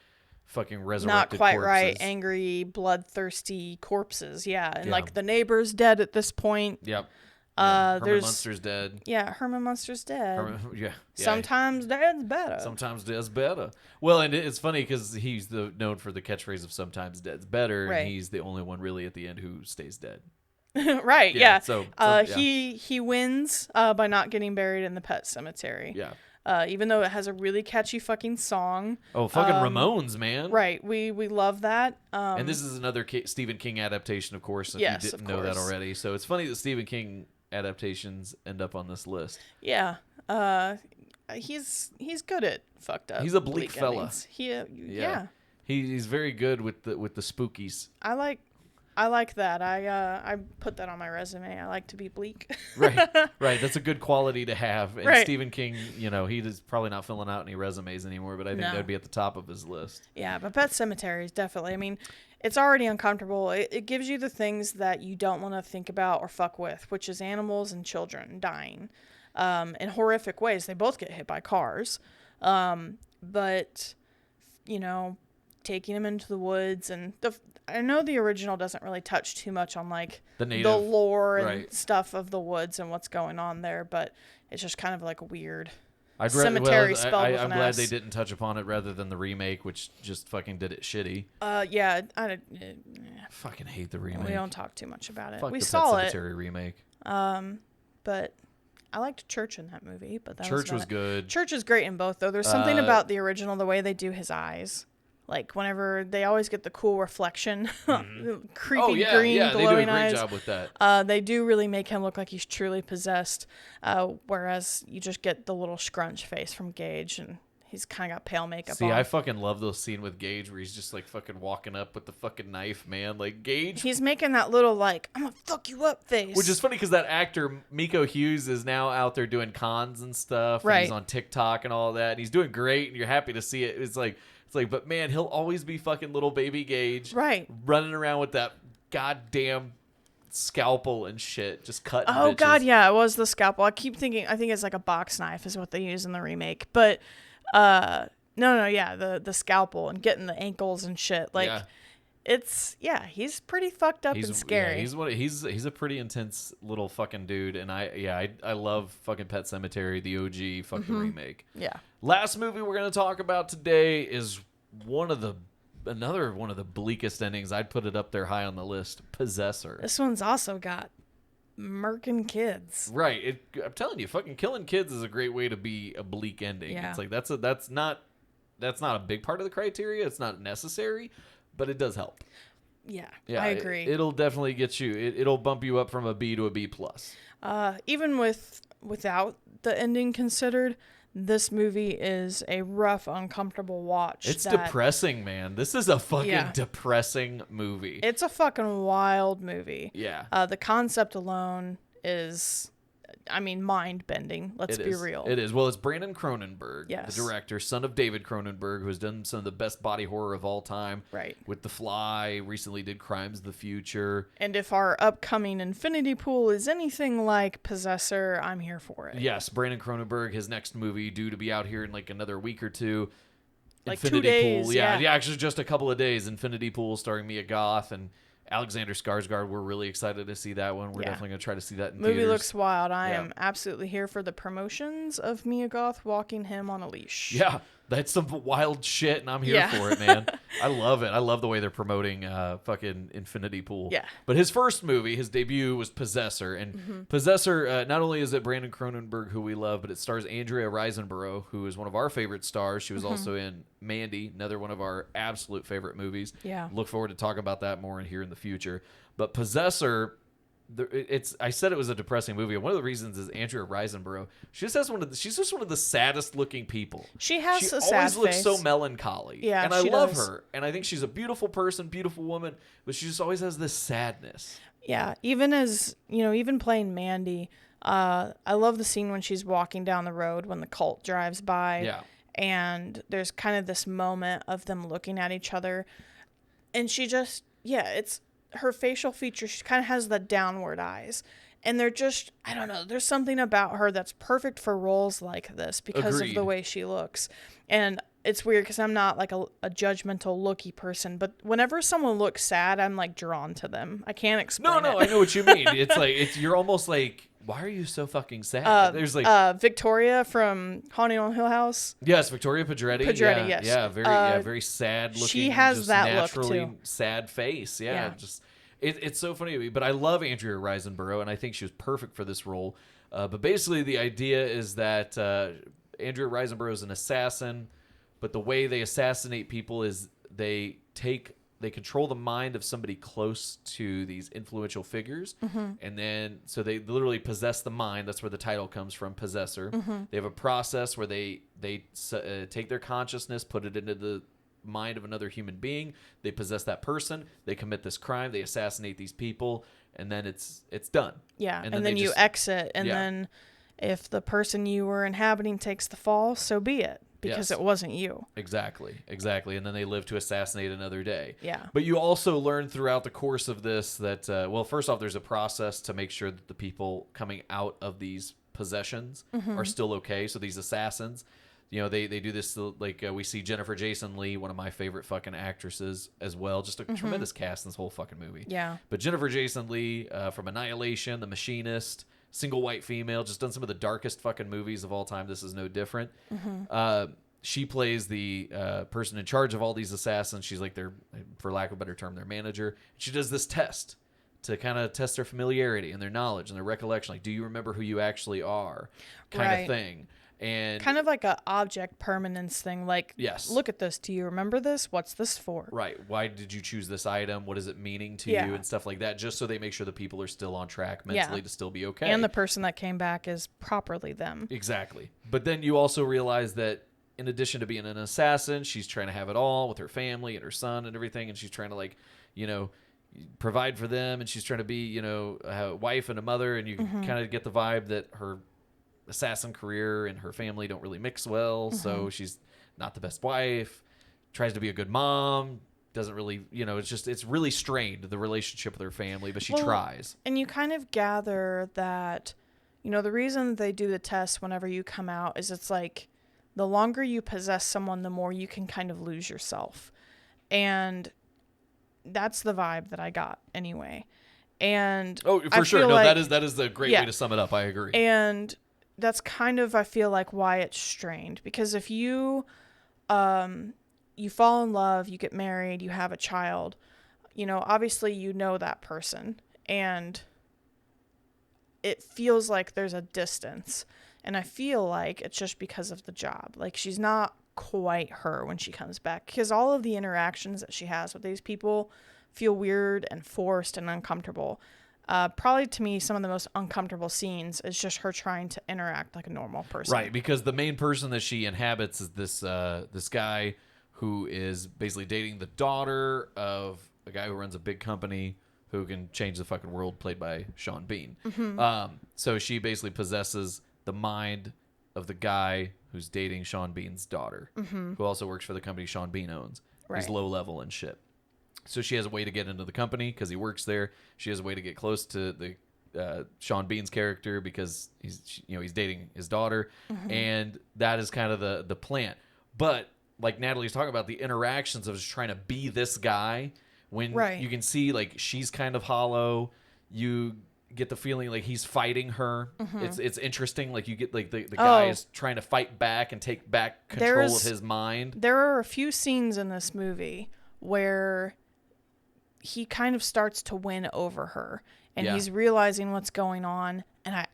fucking resurrected not quite corpses. right, angry, bloodthirsty corpses. Yeah, and like the neighbor's dead at this point. Yep. Herman Munster's dead. Yeah, Herman Munster's dead. Yeah. Sometimes dead's better. Sometimes dead's better. Well, and it's funny because he's known for the catchphrase of "sometimes dead's better," and he's the only one really at the end who stays dead. Right. Yeah. So he wins by not getting buried in the pet cemetery. Yeah. Even though it has a really catchy fucking song. Oh, fucking Ramones, man. Right. We love that. And this is another Stephen King adaptation, of course, if you didn't know that already. So it's funny that Stephen King adaptations end up on this list. Yeah. He's good at fucked up. He's a bleak fella. Yeah. He's very good with the spookies. I like that. I put that on my resume. I like to be bleak. Right. That's a good quality to have. And right. Stephen King, he's probably not filling out any resumes anymore, but I think that'd be at the top of his list. Yeah, but Pet Sematary is definitely. I mean, it's already uncomfortable. It gives you the things that you don't want to think about or fuck with, which is animals and children dying in horrific ways. They both get hit by cars. But, taking them into the woods and I know the original doesn't really touch too much on like the lore and stuff of the woods and what's going on there, but it's just kind of like a weird cemetery spelled with an I'm glad S. they didn't touch upon it rather than the remake, which just fucking did it shitty. Yeah, I fucking hate the remake. We don't talk too much about it. Fuck we the saw Pet Sematary remake. But I liked Church in that movie, but Church was good. Church is great in both, though. There's something about the original, the way they do his eyes. Like, whenever they always get the cool reflection, creepy green glowing eyes. They do a great job with that. They do really make him look like he's truly possessed, whereas you just get the little scrunch face from Gage, and he's kind of got pale makeup on. I fucking love those scene with Gage where he's just like fucking walking up with the fucking knife, man. Like Gage, he's making that little like I'm gonna fuck you up face. Which is funny because that actor Miko Hughes is now out there doing cons and stuff. Right. And he's on TikTok and all that, and he's doing great, and you're happy to see it. It's like, but man, he'll always be fucking little baby Gage, right? Running around with that goddamn scalpel and shit, just cutting. Oh bitches. God, yeah, it was the scalpel. I keep thinking, I think it's like a box knife is what they use in the remake, but no, yeah, the scalpel and getting the ankles and shit. Like, he's pretty fucked up and scary. Yeah, he's a pretty intense little fucking dude, and I love fucking Pet Sematary, the OG, fuck the remake. Yeah. Last movie we're gonna talk about today is another one of the bleakest endings. I'd put it up there high on the list. Possessor. This one's also got murking kids. Right. I'm telling you, fucking killing kids is a great way to be a bleak ending. Yeah. It's like that's not a big part of the criteria. It's not necessary, but it does help. Yeah, I agree. It'll definitely get you. It'll bump you up from a B to a B plus. Even without the ending considered, this movie is a rough, uncomfortable watch. It's depressing, man. This is a fucking depressing movie. It's a fucking wild movie. Yeah. The concept alone is I mean, mind-bending. Let's be real. It is. Well, it's Brandon Cronenberg, Yes. the director, son of David Cronenberg, who has done some of the best body horror of all time. Right. With The Fly, recently did Crimes of the Future. And if our upcoming Infinity Pool is anything like Possessor, I'm here for it. Yes, Brandon Cronenberg, his next movie due to be out here in like another week or two. Like Infinity 2 days, Pool. yeah. Yeah, actually just a couple of days. Infinity Pool starring Mia Goth and Alexander Skarsgård. We're really excited to see that one. We're definitely going to try to see that in Movie theaters. looks wild. I am absolutely here for the promotions of Mia Goth walking him on a leash. Yeah, that's some wild shit, and I'm here for it, man. I love it. I love the way they're promoting fucking Infinity Pool. Yeah. But his first movie, his debut, was Possessor. And Possessor, not only is it Brandon Cronenberg, who we love, but it stars Andrea Riseborough, who is one of our favorite stars. She was also in Mandy, another one of our absolute favorite movies. Yeah. Look forward to talking about that more in here in the future. But Possessor... I said it was a depressing movie. And one of the reasons is Andrea Riseborough. She's just one of the saddest looking people. She has a sad always looks face. so melancholy. Yeah, and I she love does. her. And I think she's a beautiful person, beautiful woman, but she just always has this sadness. Yeah, even playing Mandy, I love the scene when she's walking down the road when the cult drives by. Yeah. And there's kind of this moment of them looking at each other. And she just, it's her facial features. She kind of has the downward eyes. And they're just, I don't know, there's something about her that's perfect for roles like this because of the way she looks. And it's weird because I'm not like a judgmental looky person, but whenever someone looks sad, I'm like drawn to them. I can't explain No, it. I know what you mean. It's like, you're almost like, why are you so fucking sad? There's like Victoria from Haunting on Hill House. yes, Victoria Pedretti. Pedretti, yes. Yeah, very sad looking. She has just that look, naturally too. sad face. Yeah. Just it's so funny to me. But I love Andrea Riseborough, and I think she was perfect for this role. But basically, the idea is that Andrea Riseborough is an assassin, but the way they assassinate people is they control the mind of somebody close to these influential figures. And then, so they literally possess the mind. That's where the title comes from, Possessor. They have a process where they take their consciousness, put it into the mind of another human being. They possess that person. They commit this crime. They assassinate these people. And then it's done. Yeah, And and then then they you just- exit, and yeah. then if the person you were inhabiting takes the fall, so be it, because Yes. it wasn't you. Exactly. And then they live to assassinate another day. Yeah. But you also learn throughout the course of this that, well, first off, there's a process to make sure that the people coming out of these possessions are still okay. So these assassins, they do this, like we see Jennifer Jason Leigh, one of my favorite fucking actresses as well. Just a tremendous cast in this whole fucking movie. Yeah. But Jennifer Jason Leigh from Annihilation, The Machinist, Single White Female, just done some of the darkest fucking movies of all time. This is no different. She plays the person in charge of all these assassins. She's like their, for lack of a better term, their manager. She does this test to kind of test their familiarity and their knowledge and their recollection. Like, do you remember who you actually are? Kind of thing. And kind of like a object permanence thing. Like, yes. Look at this. Do you remember this? What's this for? Right. Why did you choose this item? What is it meaning to Yeah. you? And stuff like that, just so they make sure the people are still on track mentally to still be okay. And the person that came back is properly them. Exactly. But then you also realize that in addition to being an assassin, she's trying to have it all with her family and her son and everything. And she's trying to provide for them. And she's trying to be, a wife and a mother. And you kind of get the vibe that her assassin career and her family don't really mix well. So she's not the best wife, tries to be a good mom, doesn't really, it's really strained, the relationship with her family, but she tries. And you kind of gather that, the reason they do the test whenever you come out is it's like the longer you possess someone, the more you can kind of lose yourself. And that's the vibe that I got anyway. And for sure. No, that is the great way to sum it up. I agree. And that's kind of, I feel like, why it's strained. Because if you you fall in love, you get married, you have a child, obviously that person. And it feels like there's a distance. And I feel like it's just because of the job. Like, she's not quite her when she comes back. Because all of the interactions that she has with these people feel weird and forced and uncomfortable. Probably to me, some of the most uncomfortable scenes is just her trying to interact like a normal person. Right, because the main person that she inhabits is this guy who is basically dating the daughter of a guy who runs a big company who can change the fucking world, played by Sean Bean. Mm-hmm. So she basically possesses the mind of the guy who's dating Sean Bean's daughter, who also works for the company Sean Bean owns. He's Right. low level and shit. So she has a way to get into the company because he works there. She has a way to get close to the Sean Bean's character because he's dating his daughter, and that is kind of the plan. But like Natalie's talking about, the interactions of just trying to be this guy, when Right. you can see like she's kind of hollow, you get the feeling like he's fighting her. It's interesting. Like you get like the guy is trying to fight back and take back control of his mind. There are a few scenes in this movie where he kind of starts to win over her, and he's realizing what's going on, and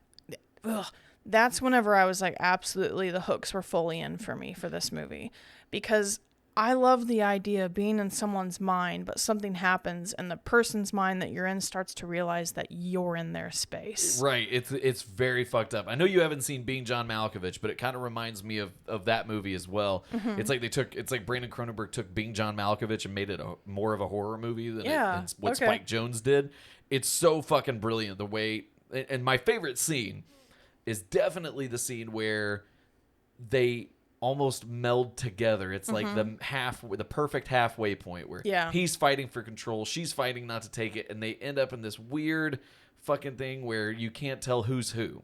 that's whenever I was like, absolutely, the hooks were fully in for me for this movie, because I love the idea of being in someone's mind, but something happens and the person's mind that you're in starts to realize that you're in their space. Right. It's very fucked up. I know you haven't seen Being John Malkovich, but it kind of reminds me of that movie as well. It's like Brandon Cronenberg took Being John Malkovich and made it more of a horror movie than what Spike Jonze did. It's so fucking brilliant the way, and my favorite scene is definitely the scene where they almost meld together. It's like the perfect halfway point where he's fighting for control, she's fighting not to take it, and they end up in this weird fucking thing where you can't tell who's who.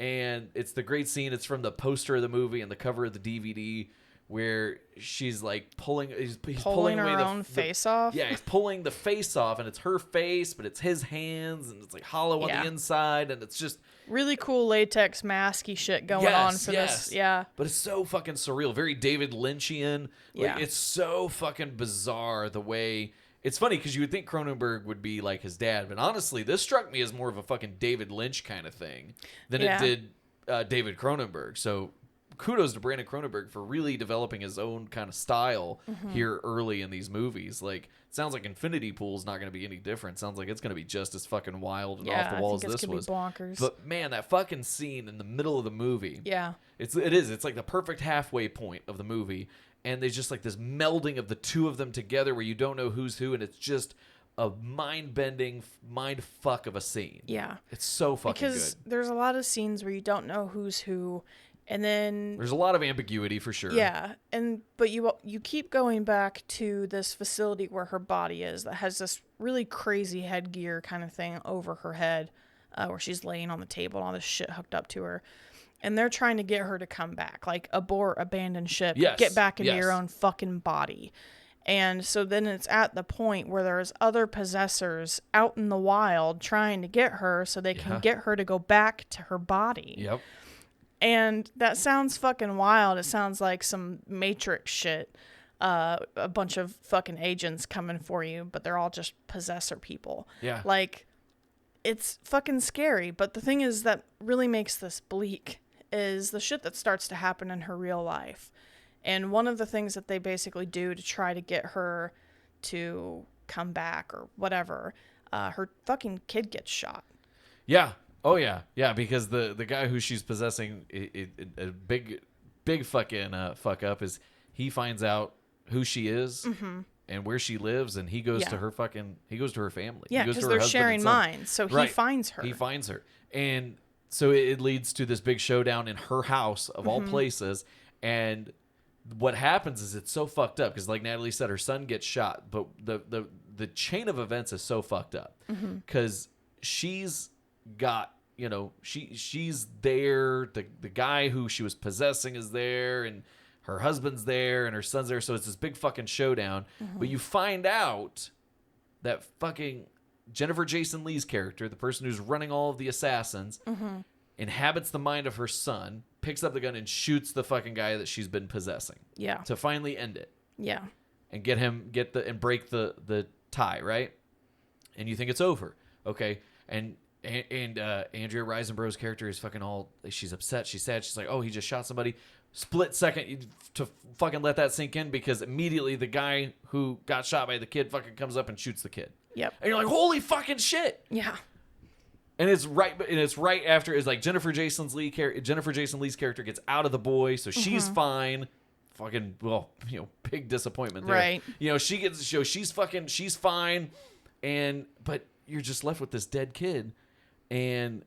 And it's the great scene. It's from the poster of the movie and the cover of the DVD, where she's like he's pulling away her own face off. Yeah, he's pulling the face off, and it's her face, but it's his hands, and it's like hollow on the inside, and it's just really cool latex masky shit going on for this. Yeah. But it's so fucking surreal. Very David Lynchian. Like, it's so fucking bizarre the way. It's funny because you would think Cronenberg would be like his dad, but honestly, this struck me as more of a fucking David Lynch kind of thing than it did David Cronenberg. So kudos to Brandon Cronenberg for really developing his own kind of style here early in these movies. Like, it sounds like Infinity Pool's not going to be any different. Sounds like it's going to be just as fucking wild and off the wall as this was. Be bonkers. But man, that fucking scene in the middle of the movie. Yeah. It's like the perfect halfway point of the movie, and there's just like this melding of the two of them together where you don't know who's who, and it's just a mind-bending, mind-fuck of a scene. Yeah. It's so fucking good. Because there's a lot of scenes where you don't know who's who. And then there's a lot of ambiguity for sure. Yeah, but you keep going back to this facility where her body is that has this really crazy headgear kind of thing over her head, where she's laying on the table and all this shit hooked up to her, and they're trying to get her to come back, like abort, abandon ship, get back into your own fucking body. And so then it's at the point where there's other possessors out in the wild trying to get her so they can get her to go back to her body. Yep. And that sounds fucking wild. It sounds like some Matrix shit. A bunch of fucking agents coming for you, but they're all just possessor people. Yeah. Like, it's fucking scary. But the thing is that really makes this bleak is the shit that starts to happen in her real life. And one of the things that they basically do to try to get her to come back or whatever, her fucking kid gets shot. Yeah. Oh yeah, yeah. Because the guy who she's possessing, a big fucking fuck up is he finds out who she is and where she lives, and he goes to her family. Yeah, because they're sharing minds. So he finds her. He finds her, and so it leads to this big showdown in her house of all places. And what happens is it's so fucked up because, like Natalie said, her son gets shot, but the chain of events is so fucked up because she's got, she's there, the guy who she was possessing is there, and her husband's there, and her son's there, so it's this big fucking showdown. But you find out that fucking Jennifer Jason Leigh's character, the person who's running all of the assassins, inhabits the mind of her son, picks up the gun and shoots the fucking guy that she's been possessing. Yeah. To finally end it. Yeah. And break the tie, right? And you think it's over. Okay. And Andrea Riseborough's character is fucking she's upset, she's sad, she's like, oh, he just shot somebody. Split second to fucking let that sink in, because immediately the guy who got shot by the kid fucking comes up and shoots the kid. Yep. And you're like, holy fucking shit. Yeah. And it's right after, it's like Jennifer Jason Leigh's character gets out of the boy, so she's fine. Fucking, big disappointment there. Right. She's fine, but you're just left with this dead kid, and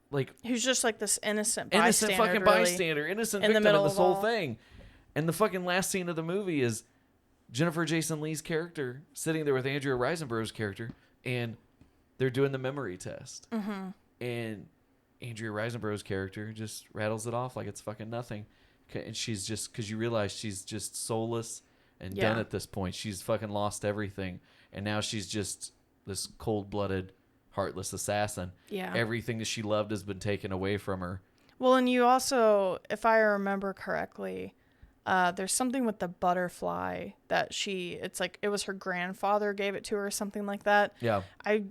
like who's just like this innocent fucking bystander, innocent in the victim middle of this of whole all. thing. And the fucking last scene of the movie is Jennifer Jason Leigh's character sitting there with Andrea Riseborough's character, and they're doing the memory test. Mm-hmm. And Andrea Riseborough's character just rattles it off like it's fucking nothing. And she's just, because you realize she's just soulless and done at this point. She's fucking lost everything. And now she's just this cold-blooded, heartless assassin. Yeah. Everything that she loved has been taken away from her. Well, and you also, if I remember correctly, there's something with the butterfly that it's like it was her grandfather gave it to her or something like that. Yeah. I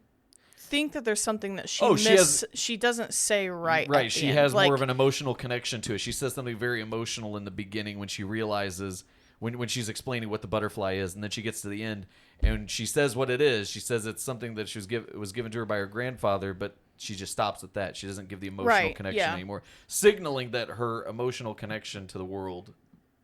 think that there's something that she doesn't say right. Right. She has more of an emotional connection to it. She says something very emotional in the beginning when she realizes when she's explaining what the butterfly is, and then she gets to the end and she says what it is. She says it's something that was given to her by her grandfather, but she just stops at that. She doesn't give the emotional connection anymore, signaling that her emotional connection to the world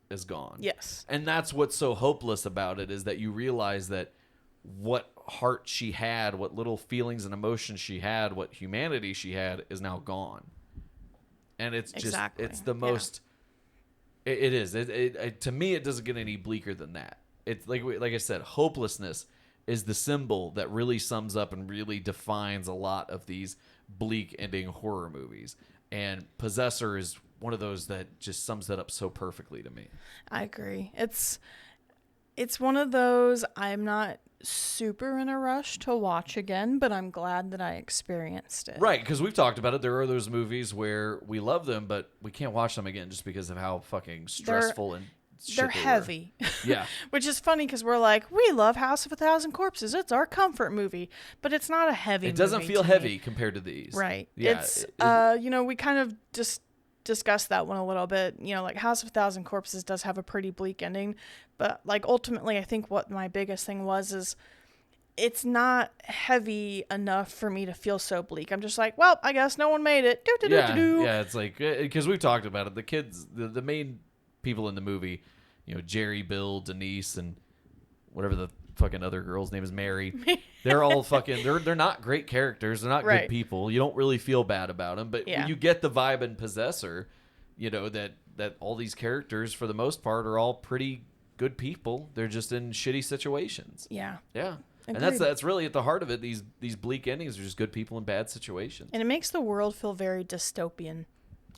is gone. Yes. And that's what's so hopeless about it, is that you realize that what heart she had, what little feelings and emotions she had, what humanity she had is now gone. And it's just, it's the most, it is. To me, it doesn't get any bleaker than that. It's like I said, hopelessness is the symbol that really sums up and really defines a lot of these bleak ending horror movies. And Possessor is one of those that just sums that up so perfectly to me. I agree. It's one of those I'm not super in a rush to watch again, but I'm glad that I experienced it. Right, because we've talked about it. There are those movies where we love them, but we can't watch them again just because of how fucking stressful and shit they're heavy. Yeah. Which is funny because we're like, we love House of a Thousand Corpses. It's our comfort movie, but it's not a heavy movie. It doesn't feel heavy compared to these. Right. Yeah. It's, we kind of just discussed that one a little bit. Like House of a Thousand Corpses does have a pretty bleak ending, but like ultimately I think what my biggest thing was is it's not heavy enough for me to feel so bleak. I'm just like, well, I guess no one made it. Yeah, it's like, because we've talked about it. The kids, the main people in the movie, Jerry, Bill, Denise, and whatever the fucking other girl's name is, Mary. They're all fucking, they're not great characters. They're not good people. You don't really feel bad about them, but you get the vibe in Possessor, that all these characters, for the most part, are all pretty good people. They're just in shitty situations. Yeah. Yeah. Agreed. And that's really at the heart of it. These bleak endings are just good people in bad situations. And it makes the world feel very dystopian.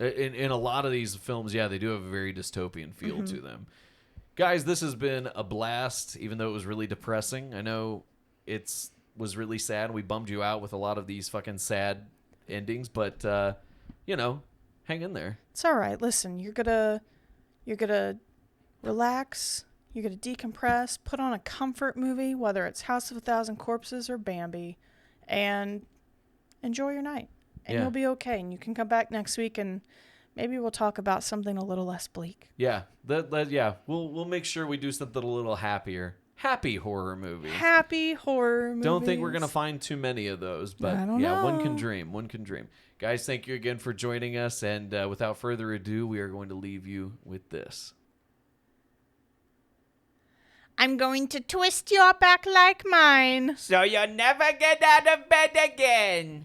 In a lot of these films, they do have a very dystopian feel to them. Guys, this has been a blast, even though it was really depressing. I know it was really sad. We bummed you out with a lot of these fucking sad endings, but, hang in there. It's all right. Listen, you're gonna relax. You're going to decompress, put on a comfort movie, whether it's House of a Thousand Corpses or Bambi, and enjoy your night. And you'll be okay. And you can come back next week and maybe we'll talk about something a little less bleak. Yeah. We'll make sure we do something a little happier. Happy horror movies. Happy horror movies. Don't think we're going to find too many of those, but I don't know. One can dream. Guys, thank you again for joining us. And without further ado, we are going to leave you with this. I'm going to twist your back like mine, so you'll never get out of bed again.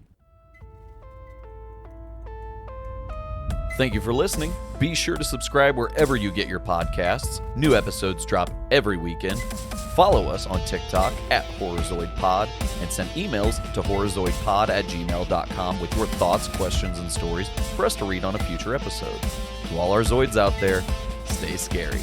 Thank you for listening. Be sure to subscribe wherever you get your podcasts. New episodes drop every weekend. Follow us on TikTok @HorrorZoidPod and send emails to horrorzoidpod@gmail.com with your thoughts, questions, and stories for us to read on a future episode. To all our Zoids out there, stay scary.